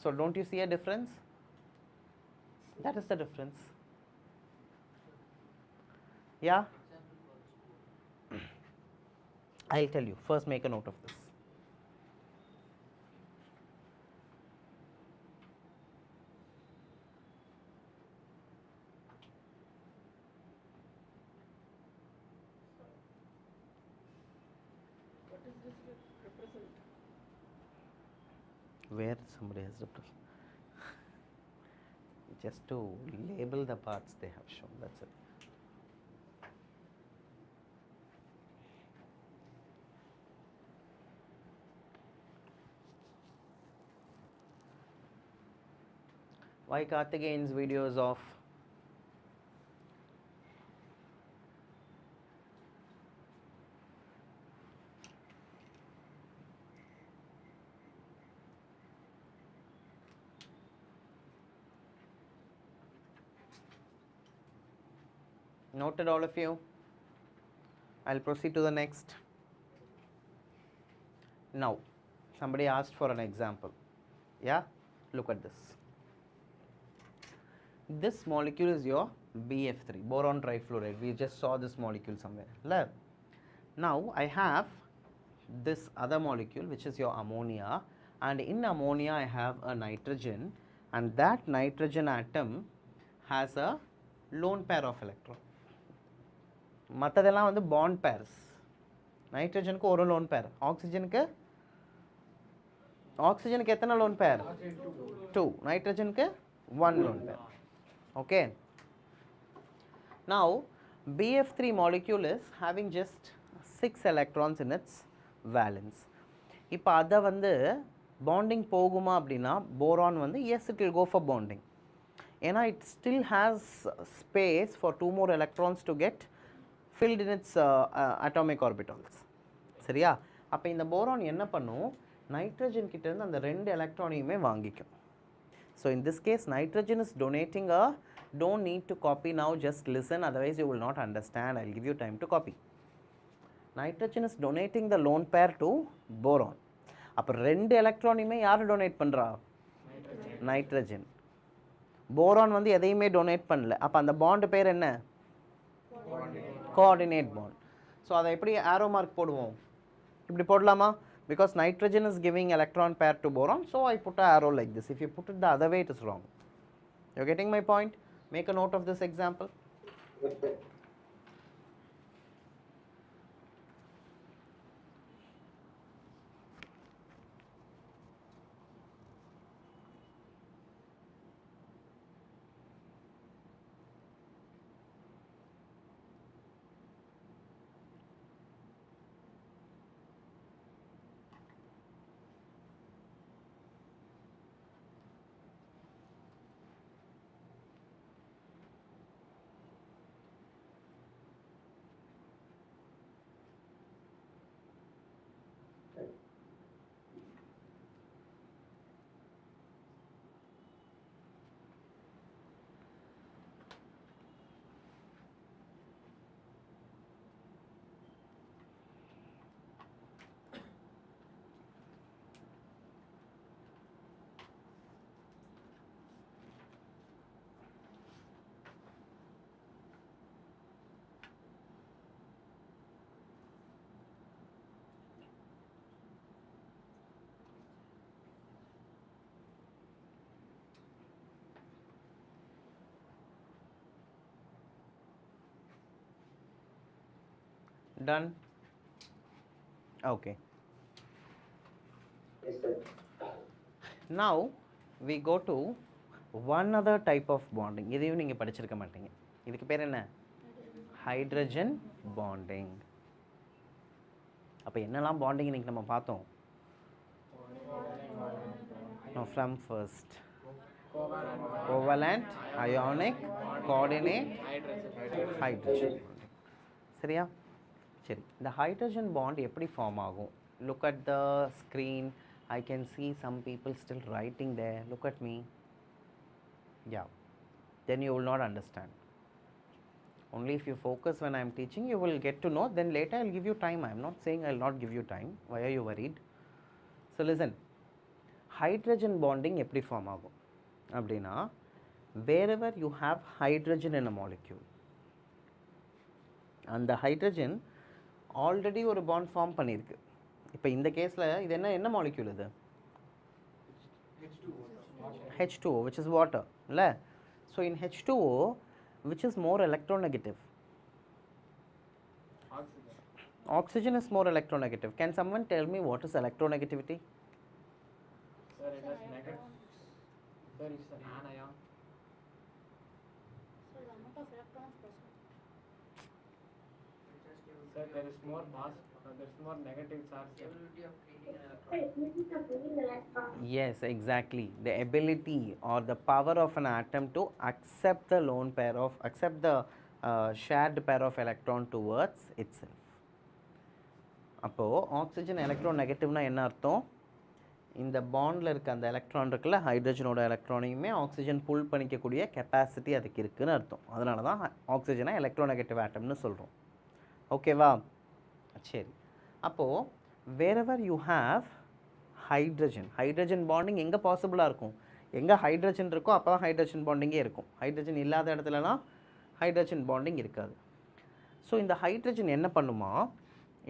So don't you see a difference? That is the difference. Yeah, I'll tell you. First make a note of this. What does this represent? Where somebody has represented. Just to label the parts they have shown, that's it. Why Karthikeyan's videos of noted all of you? I'll proceed to the next. Now, somebody asked for an example. Yeah, look at this. This molecule is your BF3, boron trifluoride. We just saw this molecule somewhere. Lab. Now, I have this other molecule which is your ammonia, and in ammonia I have a nitrogen, and that nitrogen atom has a lone pair of electron. மற்றதெல்லாம் வந்து bond pairs. நைட்ரஜனுக்கு ஒரு lone pair, ஆக்சிஜனுக்கு எத்தனை lone pair? 2. நைட்ரஜனுக்கு 1 lone pair. Okay. Now BF3 molecule is having just 6 electrons in its valence. இப்போ அதை வந்து bonding போகுமா அப்படின்னா boron வந்து yes, it will go for bonding. ஏன்னா it still has space for 2 more electrons to get filled in its atomic orbitals. சரியா? அப்போ இந்த boron என்ன பண்ணும்? நைட்ரஜன் கிட்ட இருந்து அந்த 2 எலக்ட்ரானையுமே வாங்கிக்கும். So in this case nitrogen is donating a, don't need to copy now, just listen, otherwise you will not understand. I'll give you time to copy. Nitrogen is donating the lone pair to boron. அப்போ 2 எலக்ட்ரானையுமே யார் donate பண்ணுறா? Nitrogen. Boron வந்து எதையுமே donate பண்ணல. அப்போ அந்த bond பேர் என்ன? Coordinate bond. ஸோ அதை எப்படி ஆரோ மார்க் போடுவோம்? இப்படி போடலாமா? Because nitrogen is giving electron pair to boron, so I put an arrow like this. If you put it the other way, it is wrong. You're getting my point? Make a note of this example. Yes, sir. Done? Okay. Yes, sir. Now we go to one other type of bonding. இதையும் நீங்கள் படிச்சிருக்க மாட்டீங்க. இதுக்கு பேர் என்ன? hydrogen bonding. அப்போ என்னெல்லாம் bonding இன்னைக்கு நம்ம பார்த்தோம்? No, from first. Covalent, ionic, coordinate, hydrogen bonding. சரியா? சரி, இந்த hydrogen bond எப்படி ஃபார்ம் ஆகும்? Look at the screen. I can see some people still writing there. Look at me. Yeah. Then you will not understand. Only if you focus when I am teaching, you will get to know. Then later I will give you time. I am not saying I will not give you time. Why are you worried? So listen. Hydrogen bonding எப்படி form ஆகும் அப்படின்னா, wherever you have hydrogen in a molecule, அந்த hydrogen already ஒரு bond form பண்ணியிருக்கு. இப்போ இந்த கேஸில் இது என்ன மாலிக்யூல் இது? H2O, which is water, இல்லை? So in H2O, which is more electronegative? Oxygen is more electronegative. Can someone tell me what is electronegativity? Sir, it is negative. Sir, it's an anion. So the amount of electrons present. Sir, there is more mass. There is more negative charge. Yes, exactly. The ability or the power of an atom to accept the shared pair of electron towards itself. அப்போ oxygen எலக்ட்ரோநெகட்டிவ்னா என்ன அர்த்தம்? இந்த பாண்டில் இருக்க அந்த electron இருக்குல்ல, ஹைட்ரஜனோட எலக்ட்ரானையுமே oxygen புல் பண்ணிக்கக்கூடிய capacity அதுக்கு இருக்குன்னு அர்த்தம். அதனால தான் ஆக்சிஜனை எலக்ட்ரோநெகட்டிவ் ஆட்டம்னு சொல்கிறோம். ஓகேவா? சரி, அப்போது wherever you have hydrogen bonding எங்கே பாசிபிளாக இருக்கும்? எங்கே ஹைட்ரஜன் இருக்கோ அப்போ தான் ஹைட்ரஜன் பாண்டிங்கே இருக்கும். ஹைட்ரஜன் இல்லாத இடத்துலலாம் ஹைட்ரஜன் பாண்டிங் இருக்காது. ஸோ இந்த ஹைட்ரஜன் என்ன பண்ணுமா?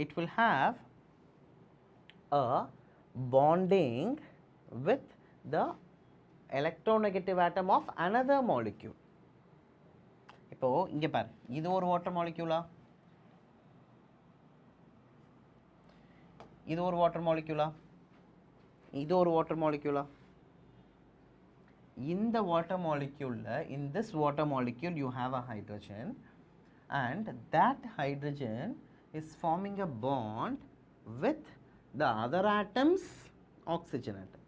It will have a bonding with the electronegative atom of another molecule. இப்போ இங்க பாரு, இது ஒரு வாட்டர் மாலிக்யூலா? இது ஒரு வாட்டர் மாலிக்யூலா? இது ஒரு வாட்டர் மாலிக்யூலா? இந்த water மாலிக்யூல்ல, in this water molecule you have a hydrogen, and that hydrogen is forming a bond with the other atoms oxygen atom.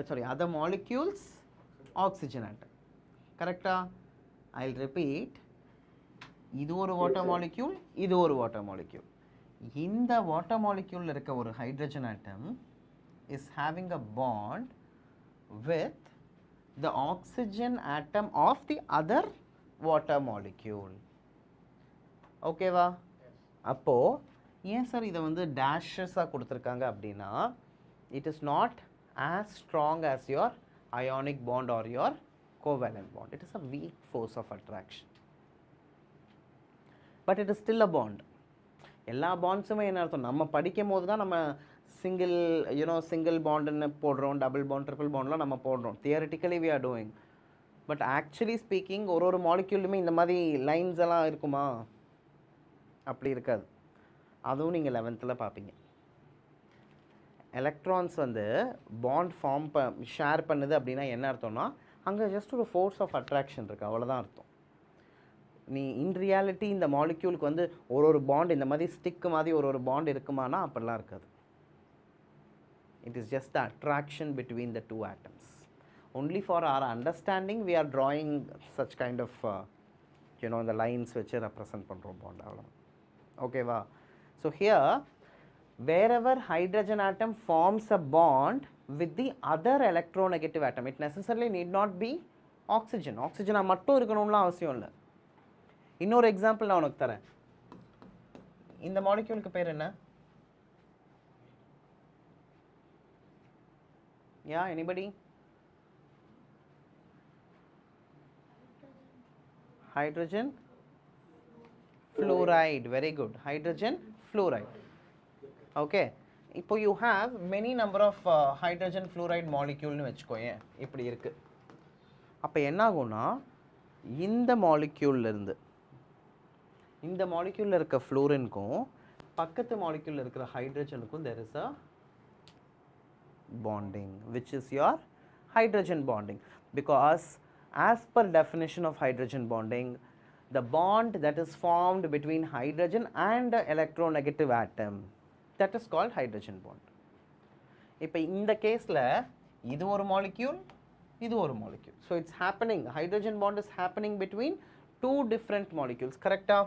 Sorry, other molecules oxygen atom. Correcta? I'll repeat. இது ஒரு water molecule, இது ஒரு water molecule. இந்த water molecule இருக்க ஒரு hydrogen atom is having a bond with the oxygen atom of the other water molecule. Okay va? அப்போ ஏன் sir இதை வந்து டேஷஸாக கொடுத்துருக்காங்க அப்படின்னா, it is not as strong as your ionic bond or your covalent bond. It is a weak force of attraction, but it is still a bond. எல்லா பாண்ட்ஸுமே என்ன அர்த்தம்? நம்ம படிக்கும் போது தான் நம்ம சிங்கிள் பாண்டுன்னு போடுறோம், டபுள் பாண்ட், ட்ரிபிள் பாண்ட்லாம் நம்ம போடுறோம். Theoretically we are doing. But actually speaking ஒரு மாலிக்யூலுமே இந்த மாதிரி லைன்ஸ் எல்லாம் இருக்குமா? அப்படி இருக்காது. அதுவும் நீங்கள் 11th பார்ப்பீங்க. எலக்ட்ரான்ஸ் வந்து பாண்ட் ஷேர் பண்ணுது அப்படின்னா என்ன அர்த்தம்னா, அங்கே ஜஸ்ட் ஒரு ஃபோர்ஸ் ஆஃப் அட்ராக்ஷன் இருக்குது, அவ்வளோதான் அர்த்தம். நீ இன் ரியாலிட்டி இந்த மாலிக்யூலுக்கு வந்து ஒரு பாண்ட் இந்த மாதிரி ஸ்டிக்கு மாதிரி ஒரு பாண்ட் இருக்குமானா அப்படிலாம் இருக்காது. It is just the attraction between the two atoms. Only for our understanding we are drawing such kind of இந்த லைன்ஸ் வச்சு ரெப்ரசன்ட் பண்ணுறோம் பாண்ட், அவ்வளோ. ஓகேவா? So here wherever hydrogen atom forms a bond with the other electronegative atom, it necessarily need not be oxygen. oxygen மட்டும் இருக்கணும்லாம் அவசியம் இல்லை. இன்னொரு example நான் உனக்கு தரேன். இந்த மாலிக்யூலுக்கு பேர் என்ன? Yeah, anybody? Hydrogen fluoride. Very good. Hydrogen fluoride. Okay. இப்போ you have many number of hydrogen fluoride moleculeனு வச்சுக்கோயேன், இப்படி இருக்கு. அப்போ என்ன ஆகும்னா, இந்த மாலிக்யூல்லேருந்து இந்த மாலிக்யூலில் இருக்க ஃப்ளூரினுக்கும் பக்கத்து மாலிக்யூலில் இருக்கிற ஹைட்ரஜனுக்கும் there is a bonding, which is your hydrogen bonding. Because as per definition of hydrogen bonding, The bond that is formed between hydrogen and the electronegative atom, that is called hydrogen bond. இப்போ இந்த கேஸில் இது ஒரு molecule, இது ஒரு molecule. So it's happening, hydrogen bond is happening between two different molecules. கரெக்டா?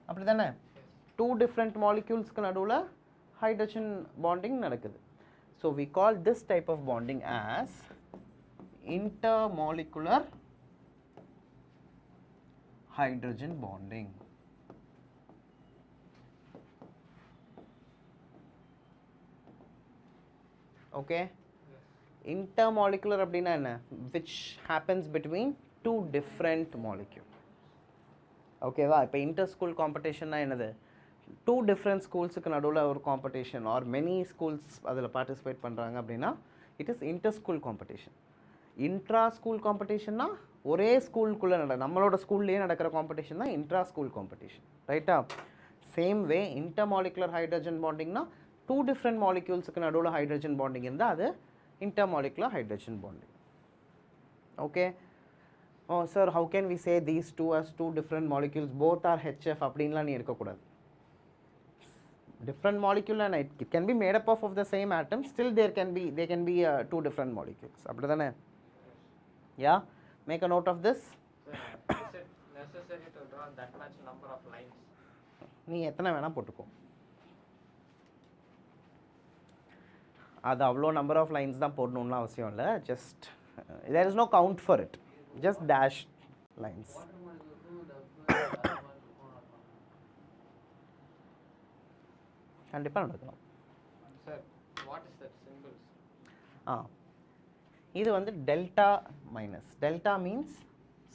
அப்படி தானே? Two different moleculesக்கு நடுவில் hydrogen bonding நடக்குது. So we call this type of bonding as intermolecular hydrogen bonding. Okay? Intermolecular அப்படின்னா என்ன? Which happens between two different molecules. ஓகேவா? இப்போ inter school competition என்னது? Two different schools-க்கு நடுவில் ஒரு competition or many schools அதில் participate பண்ணுறாங்க அப்படின்னா it is inter school competition. Intra school competition-னா ஒரே ஸ்கூலுக்குள்ளே நம்மளோட ஸ்கூல்லேயே நடக்கிற காம்படிஷன் தான் இன்ட்ரா ஸ்கூல் காம்படிஷன். ரைட்டா? சேம் வே இன்டர்மாலிகுலர் ஹைட்ரஜன் பாண்டிங்னா டூ டிஃப்ரெண்ட் மாலிக்யூல்ஸுக்கு நடுவில் ஹைட்ரஜன் பாண்டிங் இருந்தால் அது intermolecular hydrogen bonding. Okay? Oh sir, how can we say these two as two different molecules, both are HF அப்படின்லாம் நீ இருக்கக்கூடாது. Different molecule and it can be made up of the same atom, still they can be two different molecules. அப்படி தானே? Yeah? Make a note of this. Sir, is it necessary to draw that much number of lines? நீ எத்தனை வேணால் போட்டுக்கோ. அது அவ்வளோ number of lines தான் போடணும்னு அவசியம் இல்லை. Just there is no count for it, just dash lines. கண்டிப்பாக நடக்கலாம். Sir, what is that symbols? இது வந்து delta minus. Delta means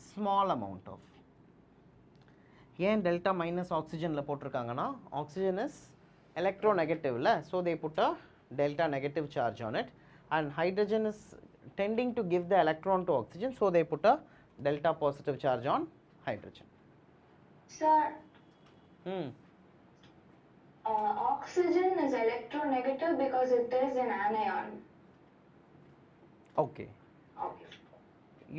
small amount of. ஏன் டெல்டா மைனஸ் ஆக்சிஜனில் போட்டிருக்காங்கன்னா ஆக்சிஜன் இஸ் எலக்ட்ரோநெகட்டிவ்ல, so they put a delta negative charge on it, and hydrogen is tending to give the electron to oxygen, so they put a delta positive charge on hydrogen. Sir, Hmm. Oxygen is electronegative because it is an anion. Okay, Okay.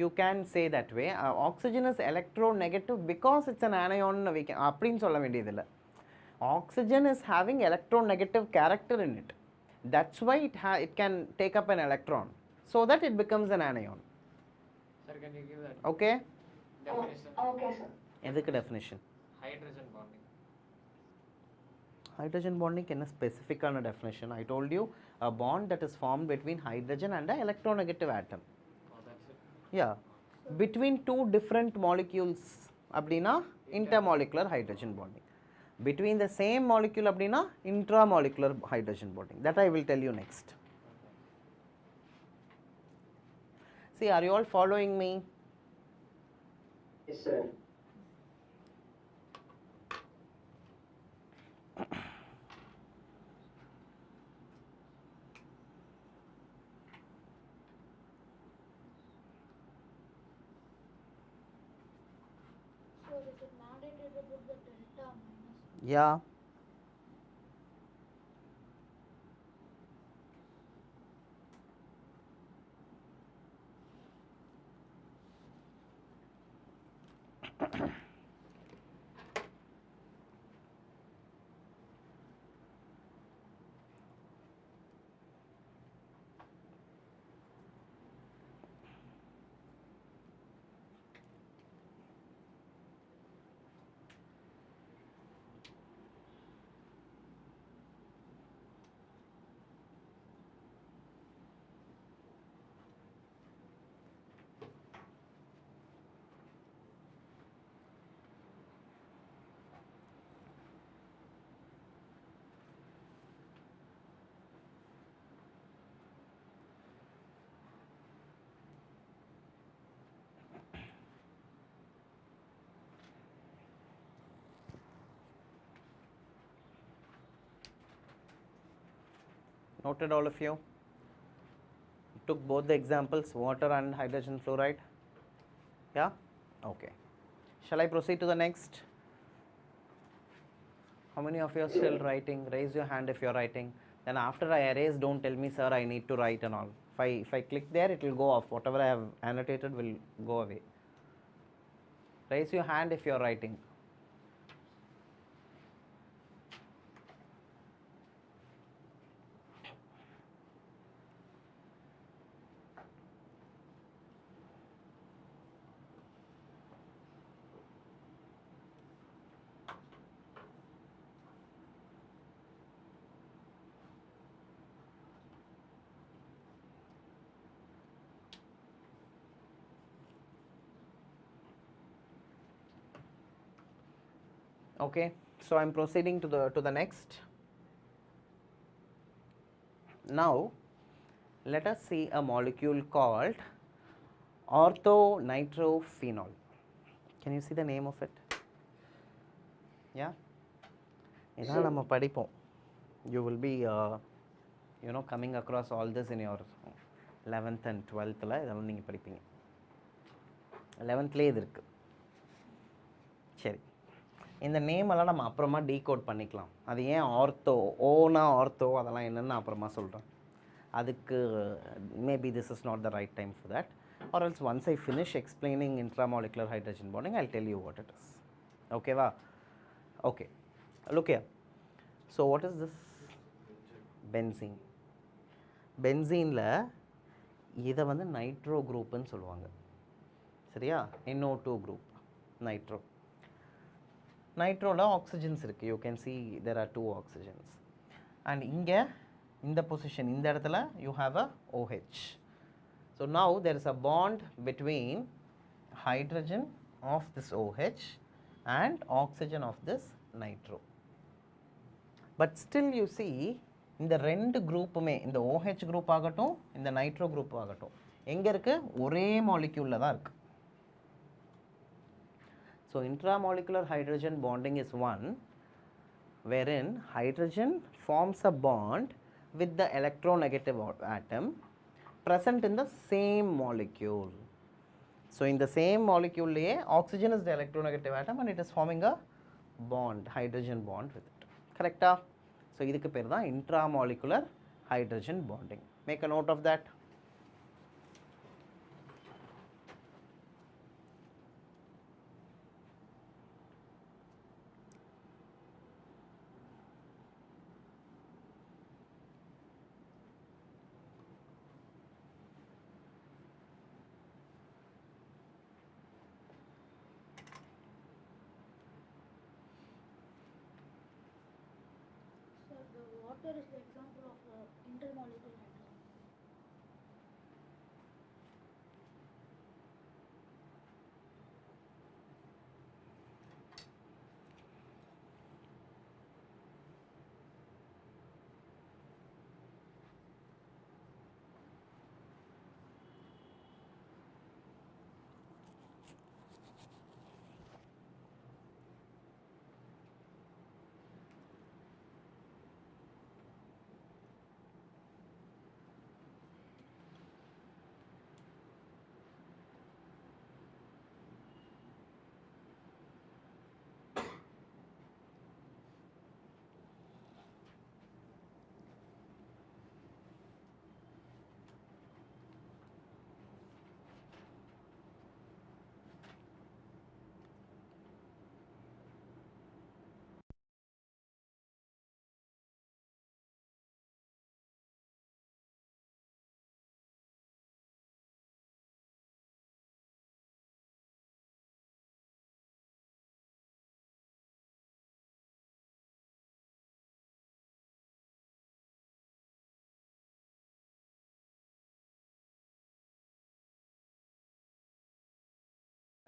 you can say that way. Oxygen is electronegative because it's an anion. We can அப்படின்னு சொல்ல வேண்டியதில்லை. Oxygen is having electronegative character in it. That's why it can take up an electron, so that it becomes an anion. Sir, can you give that Okay? definition? Okay, sir. எதுக்கு definition? Hydrogen bonding. Hydrogen bonding என்ன ஸ்பெசிஃபிக்கான definition? I told you a bond that is formed between hydrogen and a electronegative atom. Oh, that's it. Yeah, between two different molecules அப்படின்னா intermolecular hydrogen bonding. Between the same molecule அப்படின்னா intramolecular hydrogen bonding. That I will tell you next. See, are you all following me? Yes, sir. So is it mandatory to put the delta minus? Yeah. Noted all of you? Took both the examples, water and hydrogen fluoride? Yeah? Okay. Shall I proceed to the next? How many of you are still writing? Raise your hand if you are writing. Then after I erase, don't tell me, sir, I need to write and all. If I click there, it will go off. Whatever I have annotated will go away. Raise your hand if you are writing. Okay, so I'm proceeding to the next. Now let us see a molecule called orthonitrophenol. Can you see the name of it? Yeah, இதான் நம்ம படிப்போம். You will be coming across all this in your 11th and 12th ல இதெல்லாம் நீங்கள் படிப்பீங்க. 11th இது இருக்குது. சரி, இந்த நேம் எல்லாம் நம்ம அப்புறமா டீகோட் பண்ணிக்கலாம். அது ஏன் ஆர்த்தோ, ஓனா ஆர்த்தோ அதெல்லாம் என்னென்னு அப்புறமா சொல்கிறேன். அதுக்கு maybe this is not the right time for that, or else once I finish explaining intramolecular hydrogen bonding I'll tell you what it is. ஓகேவா? Okay, look here. So what is this? Benzene. பென்சீனில் இதை வந்து nitro குரூப்புன்னு சொல்லுவாங்க. சரியா? NO2 group nitro. நைட்ரோவில் oxygens இருக்குது. You can see there are 2 oxygens. And இங்கே இந்த பொசிஷன், இந்த இடத்துல you have a OH. So now there is a bond between hydrogen of this OH and oxygen of this nitro. But still you see இந்த ரெண்டு குரூப்புமே, இந்த OH group ஆகட்டும் இந்த nitro group ஆகட்டும், எங்கே இருக்குது? ஒரே மாலிக்யூலில் தான் இருக்குது. So intramolecular hydrogen bonding is one wherein hydrogen forms a bond with the electronegative atom present in the same molecule. So in the same molecule oxygen is the electronegative atom and it is forming a bond, hydrogen bond with it. Correct? So idukku per da intramolecular hydrogen bonding. Make a note of that. So the water is the example of intermolecular hydrogen.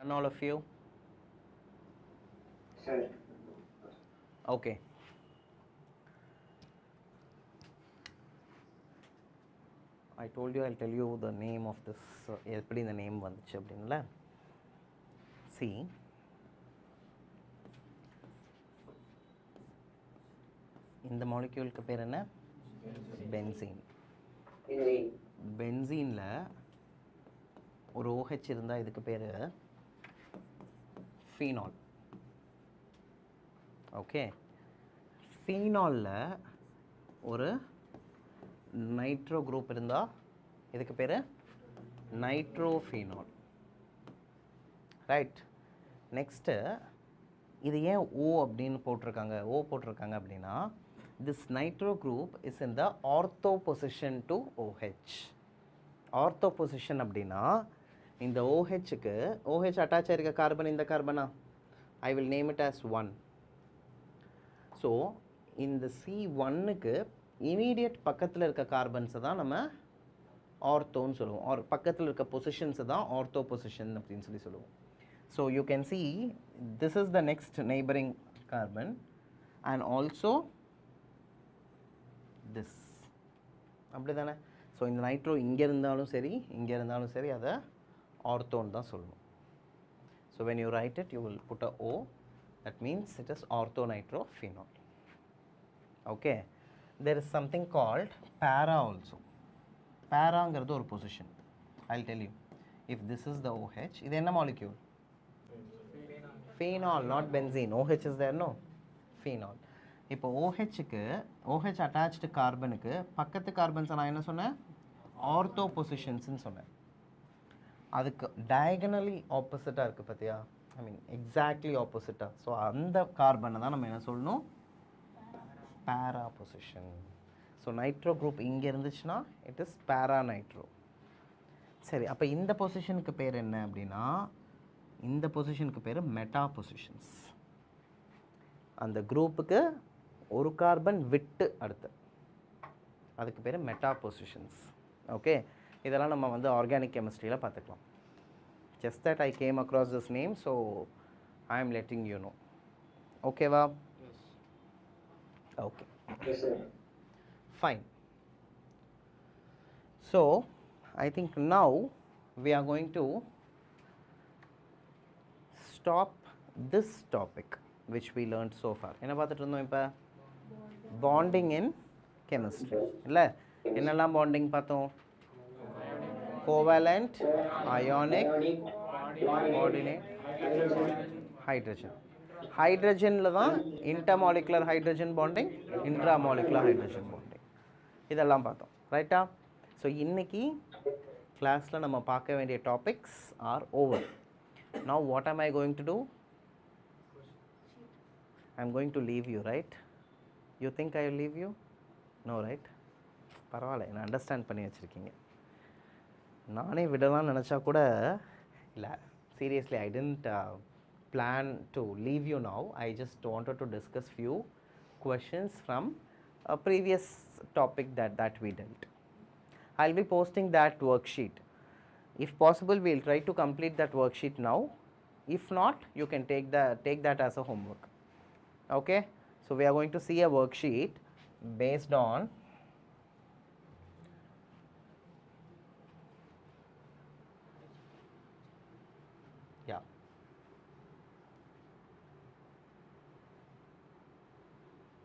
And all of you? Sir. Okay. I told you I'll tell you the name of this, எப்படி இந்த name வந்துச்சு அப்படின்ல. See, இந்த மாலிக்யூலுக்கு பேர் என்ன? Benzene. பென்சீனில் ஒரு OH இருந்தால் இதுக்கு பேர் ஃபீனால். ஓகே, ஃபீனாலில் ஒரு நைட்ரோ குரூப் இருந்தால் இதுக்கு பேர் நைட்ரோஃபீனால். ரைட், நெக்ஸ்ட்டு இது ஏன் ஓ அப்படின்னு போட்டிருக்காங்க, ஓ போட்டிருக்காங்க அப்படின்னா, this nitro group is in the ortho position to OH. Ortho position அப்படின்னா இந்த OHக்கு OH அட்டாச் ஆயிருக்க கார்பன் இந்த கார்பனா, I will name it as 1. ஸோ இந்த C1க்கு இமீடியட் பக்கத்தில் இருக்க கார்பன்ஸை தான் நம்ம ஆர்த்தோன்னு சொல்லுவோம், ஆர் பக்கத்தில் இருக்க பொசிஷன்ஸை தான் ஆர்த்தோ பொசிஷன் அப்படின்னு சொல்லுவோம். So you can see this is the next neighboring carbon and also this. அப்படி தானே? ஸோ இந்த நைட்ரோ இங்கே இருந்தாலும் சரி இங்கே இருந்தாலும் சரி அதை ஆர்த்தோன்னு தான் சொல்லணும். So when you write it you will put a O, that means it is orthonitrophenol. Okay, there is something called para also. Paraங்கிறது ஒரு position. I'll tell you. If this is the OH, இது என்ன molecule? Phenol, not benzene. OH is there, no? Phenol. இப்போ OHக்கு OH attached கார்பனுக்கு பக்கத்து கார்பன்ஸை நான் என்ன சொன்னேன், ortho பொசிஷன்ஸ்னு சொன்னேன். அதுக்கு டயகனலி ஆப்போசிட்டாக இருக்குது பார்த்தியா, ஐ மீன் எக்ஸாக்ட்லி ஆப்போசிட்டாக. ஸோ அந்த கார்பனை தான் நம்ம என்ன சொல்லணும், பேரா பொசிஷன். ஸோ நைட்ரோ குரூப் இங்கே இருந்துச்சுன்னா இட் இஸ் பேரா நைட்ரோ. சரி, அப்போ இந்த பொசிஷனுக்கு பேர் என்ன அப்படின்னா, இந்த பொசிஷனுக்கு பேர் மெட்டா பொசிஷன்ஸ். அந்த குரூப்புக்கு ஒரு கார்பன் விட்டு அடுத்து, அதுக்கு பேர் மெட்டா பொசிஷன்ஸ். ஓகே, இதெல்லாம் நம்ம வந்து ஆர்கானிக் கெமிஸ்ட்ரியில் பார்த்துக்கலாம். Just that I came across this name, so I am letting you know. ஓகேவா? Okay, fine. So I think now we are going to stop this topic which we learned so far. என்ன பார்த்துட்டு இருந்தோம் இப்போ? Bonding in chemistry. இல்லை, என்னெல்லாம் bonding பார்த்தோம்? Covalent, ionic, coordinate, hydrogen. ஹைட்ரஜனில் தான் intermolecular hydrogen bonding, intramolecular hydrogen bonding, இதெல்லாம் பார்த்தோம். ரைட்டா? ஸோ இன்றைக்கி கிளாஸில் நம்ம பார்க்க வேண்டிய topics are over. Now what am I going to do? I am going to leave you, right? You think I will leave you? No, right? பரவாயில்ல, என்ன அண்டர்ஸ்டாண்ட் பண்ணி வச்சுருக்கீங்க. நானே விடலாம்னு நினச்சா கூட இல்லை, seriously I tend plan to leave you now. I just wanted to discuss few questions from a previous topic that we dealt. I'll be posting that worksheet. If possible, we'll try to complete that worksheet now. If not, you can take that as a homework. Okay? So we are going to see a worksheet based on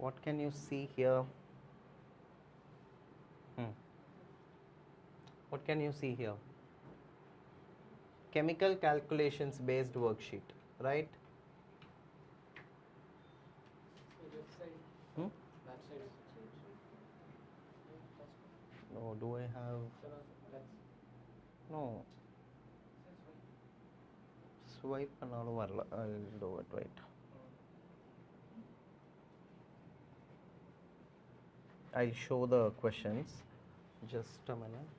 what can you see here? What can you see here? Chemical calculations based worksheet, right? That side. No, do I have? No. Swipe பண்ணாலும் வரல. I'll do it, wait. I'll show the questions. Just a minute.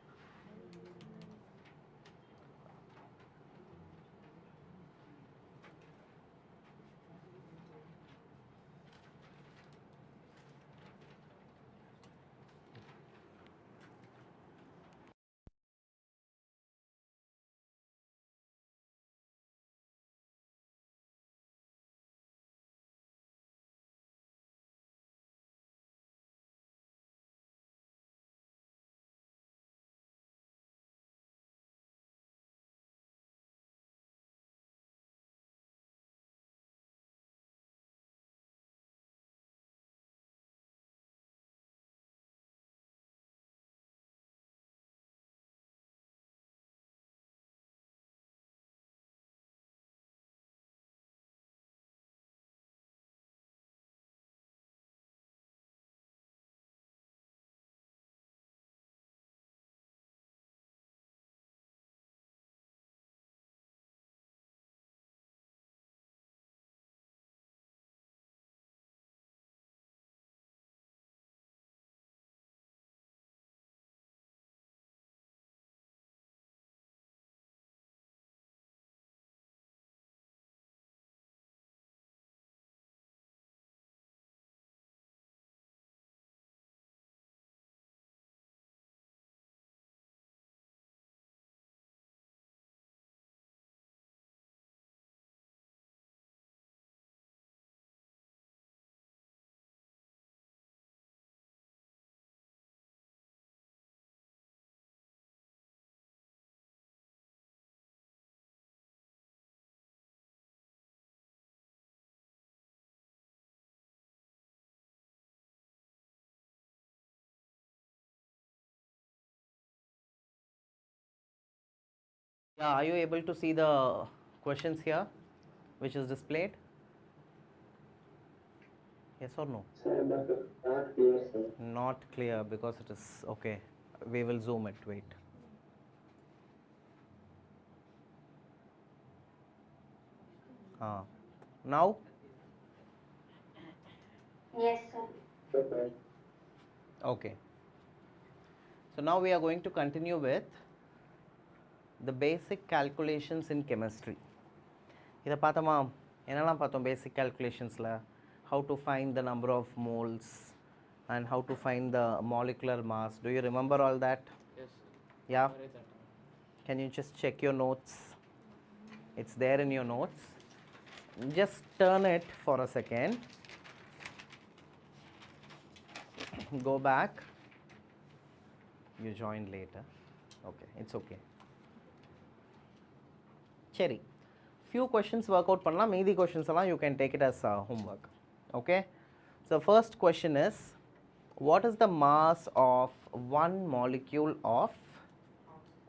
Yeah, are you able to see the questions here which is displayed? Yes or no? Sir, but not clear, sir. Not clear because it is okay. We will zoom it. Wait. Now, Yes, sir. Okay. okay. So now we are going to continue with the basic calculations in chemistry. இதை பார்த்தோமா என்னெல்லாம் பார்த்தோம் basic calculationsல how to find the number of moles and how to find the molecular mass. Do you remember all that? Yes. Yeah. Average atom. Can you just check your notes? It's there in your notes. Just turn it for a second. Go back. You joined later. Okay, it's okay. Cherry. Few questions work out பண்ணலாம் மீதி questions எல்லாம் you can take it as homework. Okay. So first question is, what is the mass of one molecule of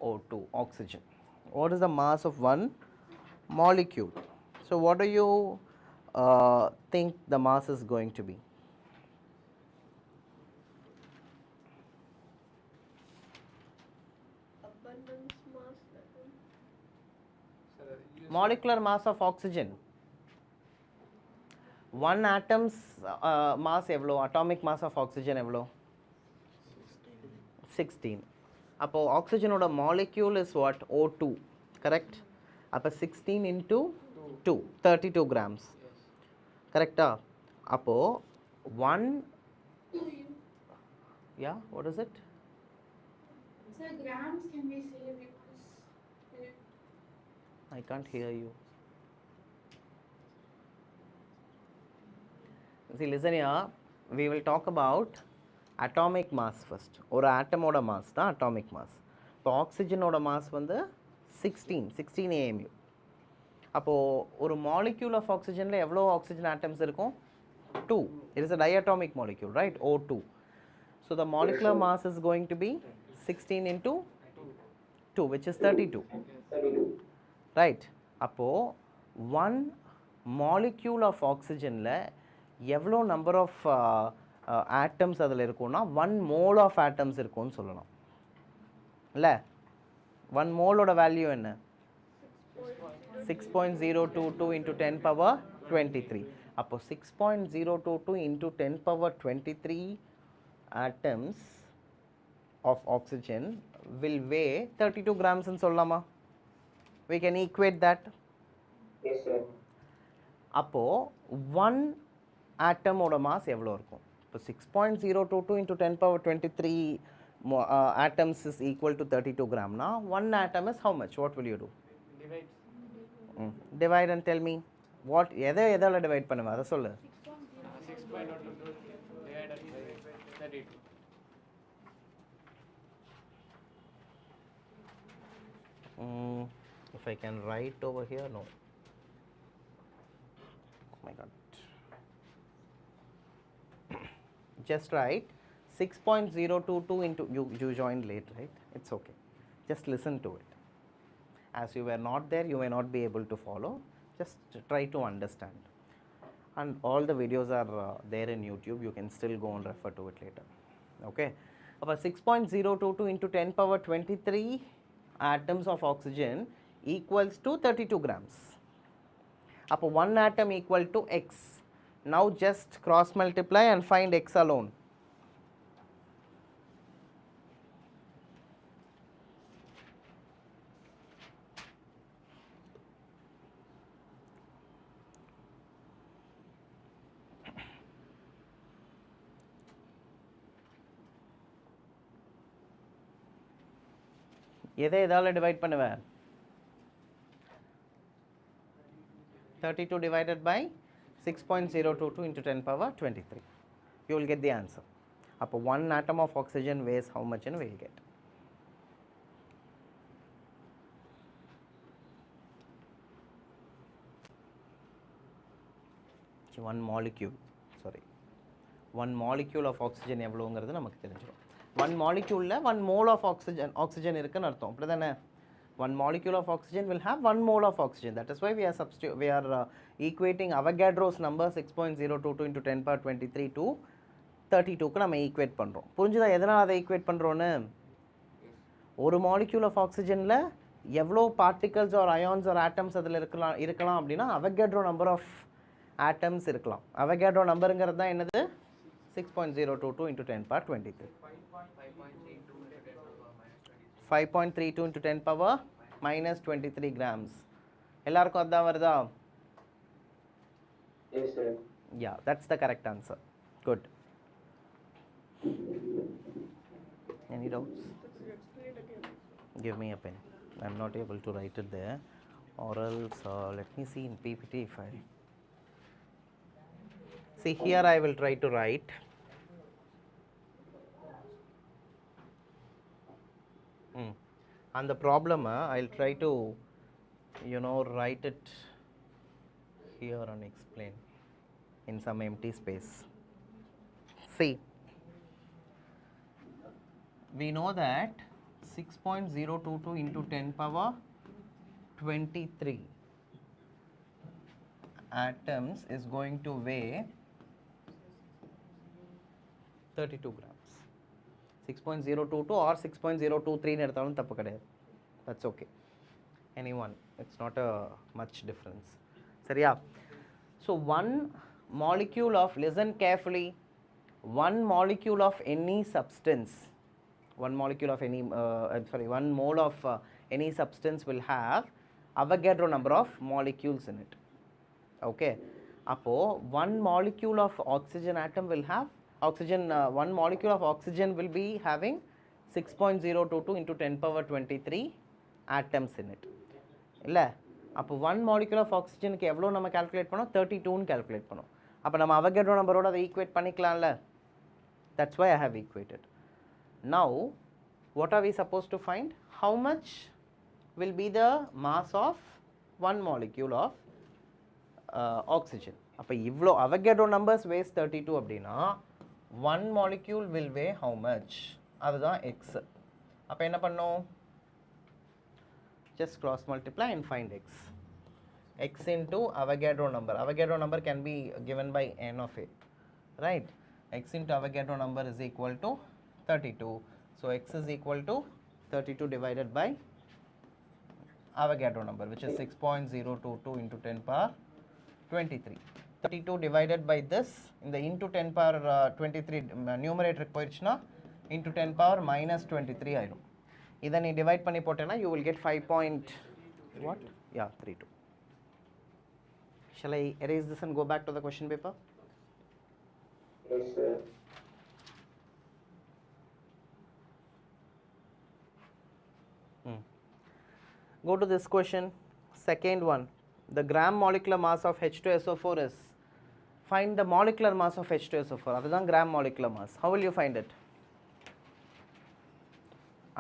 O2, oxygen? What is the mass of one molecule? So what do you think the mass is going to be? Abundance mass level. Sir, use Molecular mass of oxygen. One atom's mass எவ்வளோ? Atomic mass of oxygen எவ்வளோ? 16. அப்போ oxygenோட molecule is what? O2, correct? அப்போ 16 into 2, 32 grams. yes. Correct? அப்போ 1, yeah, what is it? So grams can we say because I can't hear you. See, listen here. We will talk about atomic mass first. ஒரு ஆட்டமோட mass தான் atomic mass. இப்போ ஆக்சிஜனோட mass வந்து 16 AMU. அப்போது ஒரு molecule of oxygenல எவ்வளோ oxygen atoms இருக்கும்? 2. It is a diatomic molecule, right? O2. So the molecular mass is going to be 16 into 2, which is 32. 32. Right. அப்போது one molecule of oxygenல எவ்வளோ number of atoms அதில் இருக்கும்னா 1 mole of atoms இருக்கும்னு சொல்லலாம் இல்லை 1 மோலோட value என்ன 6.022 into 10 power 23. அப்போ 6.022 into 10 power 23 atoms of oxygen will weigh 32 grams ன்னு சொல்லலாமா? We can equate that. Yes, sir. அப்போ 1 ஆட்டமோட மாஸ் எவ்வளோ இருக்கும்? இப்போ 6.022 into 10 power 23 atoms is equal to 32 gram. Now 1 atom is how much? What will you do? Divide. Divide and tell me. What எதால divide பண்ணுவ? அதை சொல்லு. 6.022 divided by 32. If I can write over here, no. Oh my god. Just write 6.022 into, you joined late, right? It's okay. Just listen to it. As you were not there, you may not be able to follow. Just try to understand. And all the videos are there in YouTube. You can still go and refer to it later. Okay. About 6.022 into 10 power 23 atoms of oxygen equals to 32 grams. Up 1 atom equal to X. Now just cross multiply and find X alone. எதை எதால divide பண்ணுவ? 32 divided by 6.022 into 10 power 23. You will get the answer. அப்போ 1 atom of oxygen weighs how much and we will get. One molecule, sorry. 1 molecule of oxygen எவ்வளோங்கிறது நமக்கு தெரிஞ்சிடும். 1 molecule 1 mole of oxygen இருக்குன்னு அர்த்தம். அப்படிதானே? One molecule of oxygen will have 1 mole of oxygen. That is why we are equating Avogadro's number 6.022 into 10 power 23 to 32 க்கு நம்ம equate பண்ணுறோம். புரிஞ்சுதா எதனால் அதை ஈக்குவேட் பண்ணுறோன்னு? ஒரு மாலிக்யூல் ஆஃப் ஆக்சிஜனில் எவ்வளோ particles or ions or atoms அதில் இருக்கலாம் அப்படின்னா அவகேட்ரோ நம்பர் ஆஃப் ஆட்டம்ஸ் இருக்கலாம். அவகேட்ரோ நம்பருங்கிறது தான் என்னது? 6.022 into 10 power 23. 5.32 into 10 power minus 23 grams. எல்லாருக்கும் அதான் வருதா? Yes, sir. Yeah, that's the correct answer. Good. Any doubts? Give me a pen. I'm not able to write it there. Or else, let me see in PPT if I... See, here I will try to write. And the problem, I'll try to, write it here and explain in some empty space. See, we know that 6.022 into 10 power 23 atoms is going to weigh 32 grams. 6.022 or 6.023 னு எடுத்தாலும் தப்பு கிடையாது. That's okay. Anyone, it's not a much difference. சரியா? So one molecule of, listen carefully, one molecule of any substance, one molecule of any, one mole of any substance will have Avogadro number of molecules in it. Okay. அப்போ one molecule of oxygen atom will have one molecule of oxygen will be having 6.022 into 10 power 23 atoms in it. இல்லை அப்போ one molecule of oxygen க்கு எவ்வளோ நம்ம calculate பண்ணோம்? 32 ன்னு calculate பண்ணோம். அப்போ நம்ம Avogadro நம்பரோட அதை equate பண்ணிக்கலாம்ல? That's why I have equated. Now, what are we supposed to find? How much will be the mass of one molecule of oxygen? அப்போ இவ்வளோ Avogadro numbers weighs 32 அப்படின்னா one molecule will weigh how much? அதுதான் x. அப்போ என்ன பண்ணோம்? Just cross multiply and find x. X into Avogadro number. Avogadro number can be given by n of a, right? X into Avogadro number is equal to 32. So x is equal to 32 divided by Avogadro number, which is 6.022 into 10 power 23. 32 divided by this, in the into 10 power 23 numerator போயிடுச்சுனா into 10 power minus 23 ஆயிடும். இதை நீ divide பண்ணி போட்டேன்னா you will get 5.32. Shall I erase this and go back to the question paper? Yes, sir. Go to this question, second one. The gram molecular mass of H2SO4 is, find the molecular mass of H2SO4. அதுதான் gram molecular mass. How will you find it?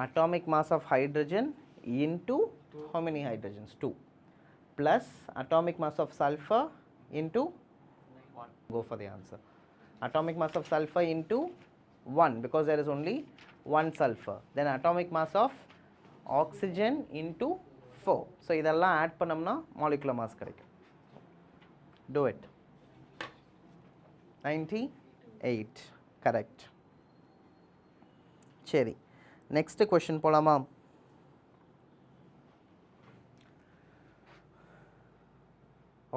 Atomic mass of hydrogen into how many hydrogens? 2. Plus atomic mass of sulfur into 1. Go for the answer. Atomic mass of sulfur into 1 because there is only 1 sulfur. Then atomic mass of oxygen into 4. So இதெல்லாம் add பண்ணோம்னா molecular mass கிடைக்கும். Do it. 98. Correct. சரி, next question போலாமா?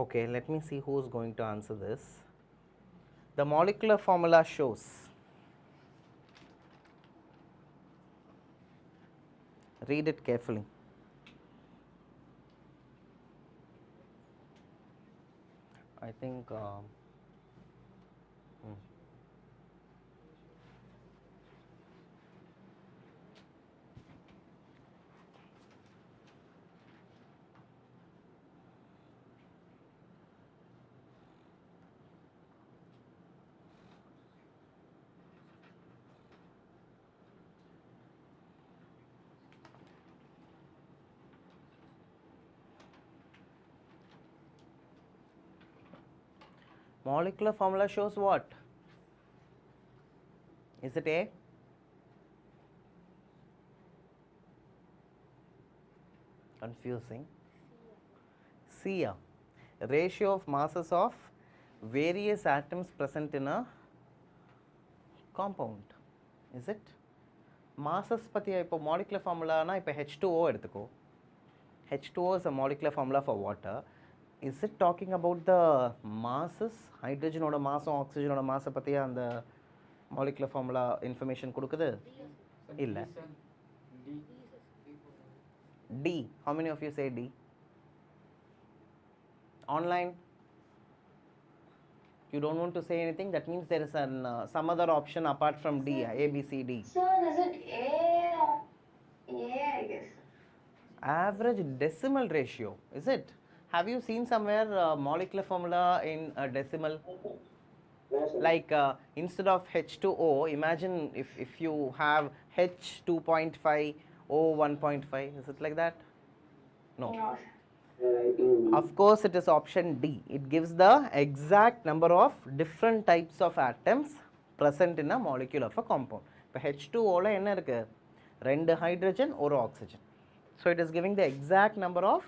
Okay, let me see who is going to answer this. The molecular formula shows read it carefully. I think molecular formula shows what? Is it A? Confusing. C. Ratio of masses of various atoms present in a compound. Is it? Masses பத்தியா இப்போ molecular formula na இப்போ H2O எடுத்துக்கோ. H2O is a molecular formula for water. Is it talking about the masses? Hydrogen oda mass oxygen oda mass பத்தியா அந்த molecular formula information கொடுக்குது? இல்ல. D. How many of you say D? Online? You don't want to say anything? That means there is an some other option apart from D. A, B, C, D. Sir, is it A, I guess. Average decimal ratio, is it? Have you seen somewhere molecular formula in a decimal? No, sir. Like instead of H2O, imagine if you have H2.5, O 1.5, is it like that? No. No. I think Of course, it is option D. It gives the exact number of different types of atoms present in a molecule of a compound. இப்போ H2O ல என்ன இருக்கு? 2 hydrogen, 1 oxygen. So it is giving the exact number of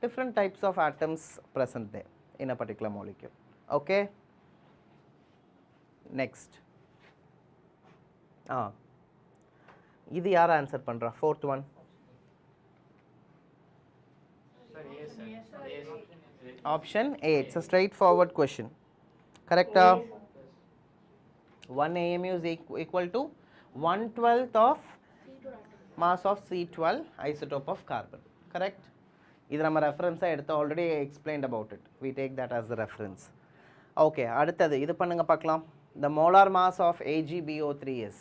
different types of atoms present there in a particular molecule. Okay? Next. இது யார் answer பண்றா? Fourth one. Sir, yes, sir. Yes. Option A. It's a straightforward question. Correct? 1 AMU is equal to 1/12 of mass of C12 isotope of carbon. Correct? இது நம்ம ரெஃபரன்ஸா எடுத்து already explained about it. We take that as the reference. Okay, அடுத்தது இது பண்ணுங்க பார்க்கலாம். The molar mass of AgBO3 is.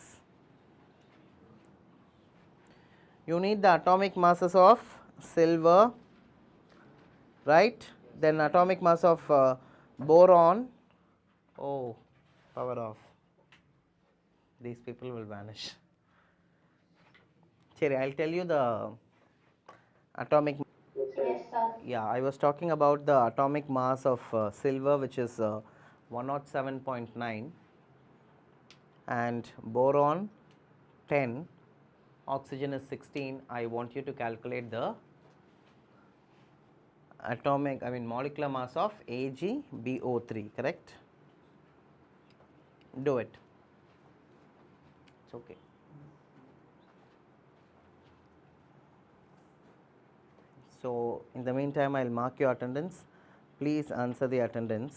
You need the atomic masses of silver, right? Then atomic mass of boron. Oh, power off. These people will vanish. Cherry, I'll tell you the atomic. Yes, sir. Yeah, I was talking about the atomic mass of silver, which is 107.9, and boron 10, oxygen is 16. I want you to calculate the molecular mass of AgBO3, correct? Do it. It's okay. So in the meantime, I'll mark your attendance. Please answer the attendance.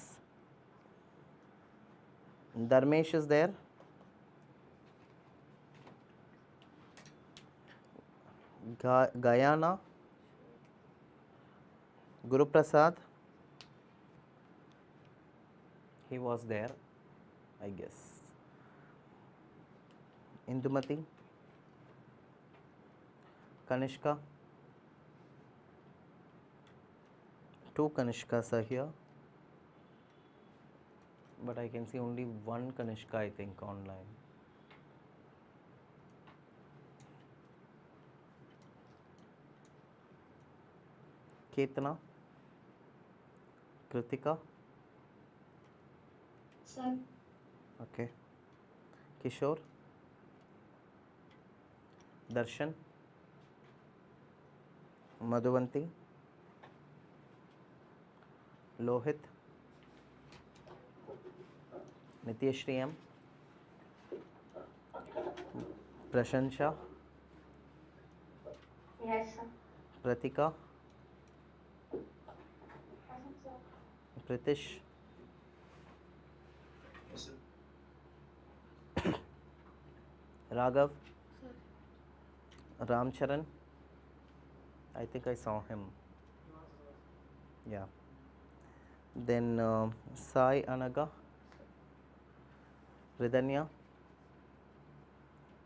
Dharmesh is there. Gayana. Guru Prasad. He was there, I guess. Indumati. Kanishka. 2 Kanishkas are here, but I can see only 1 Kanishka, I think, online. Ketana, Kritika, Sir, okay. Kishore, Darshan, Madhuvanti, Lohit, Nityashri M, Prashansha, yes, sir. Pratika, Present, sir. Pritish, Raghav, Ramcharan. I think I saw him. Yeah. Then Sai Anaga, Ridanya,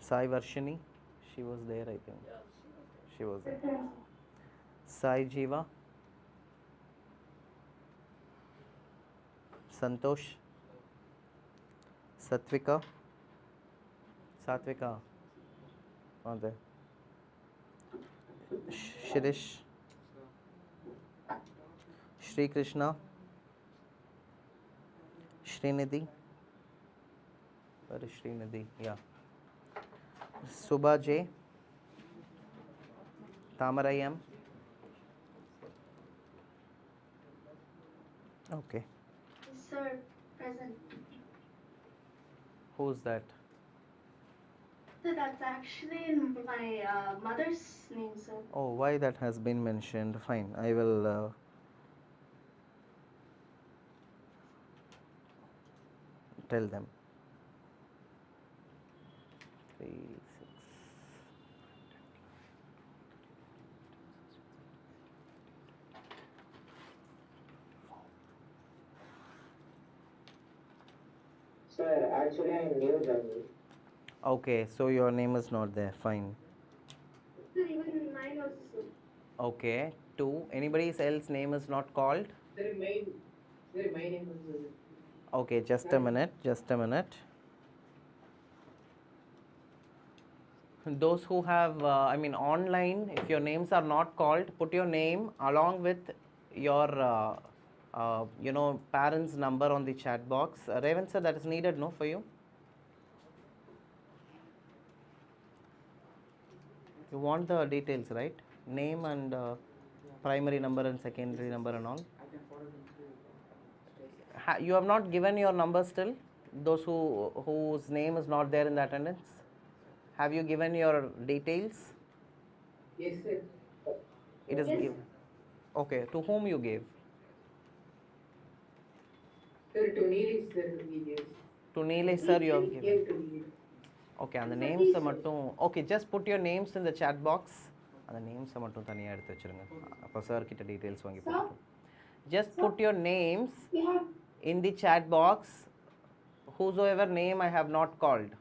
Sai Varshini, she was there, I think. She was there. Sai Jiva, Santosh, Satvika, on there. Shirish, Shri Krishna, Srinidhi, where is Srinidhi? Yeah. Subha J, Tamarai M, Okay. Sir, present. Who's that? So that's actually my mother's name, sir. Oh, why that has been mentioned? Fine, I will tell them. 3, 6. Sir, actually I'm new joining. Okay, so your name is not there. Fine. Sir, even mine also, sir. Okay. 2. Anybody else name is not called? Sir, my name is. Okay, just a minute. Just a minute. Those who have, I mean, online, if your names are not called, put your name along with your, parents' number on the chat box. Raven sir, that is needed, no, for you? You want the details, right? Name and primary number and secondary number and all. You have not given your number still? Those whose name is not there in the attendance? Have you given your details? Yes, sir. It is Yes. given. Okay, to whom you gave? Sir, to Neelish, sir, he gives. To Neelesh sir you have given. Gave to me. Okay, and the names mattum. Okay, just put your names in the chat box. And the names mattum thaniya eduthu vechirunga. Appo sir kitta details vaangi pottu. Just put your names Yeah. in the chat box. Whosoever name I have not called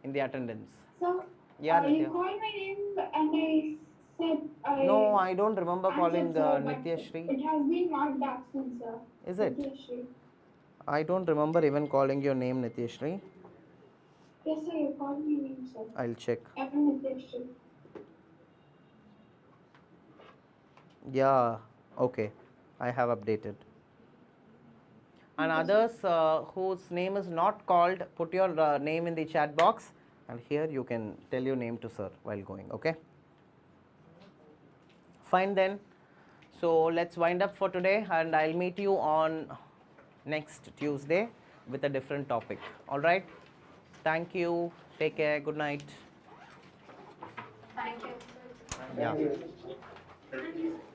in the attendance. So, Yeah, you Nitya. called my name and I said No, I don't remember calling answered, sir, but Nitya Shri. it has been marked absent, sir. Is it? Nityashri. I don't remember even calling your name Nitya Shri. Yes, sir, you called my name, sir. I'll check. I'm Nityashri. Yeah, okay. I have updated. And others whose name is not called, put your name in the chat box, and here you can tell your name to sir while going. Okay, fine then. So let's wind up for today, and I'll meet you on next Tuesday with a different topic. All right, thank you, take care, good night. Thank you. Yeah. Thank you. Thank you, sir.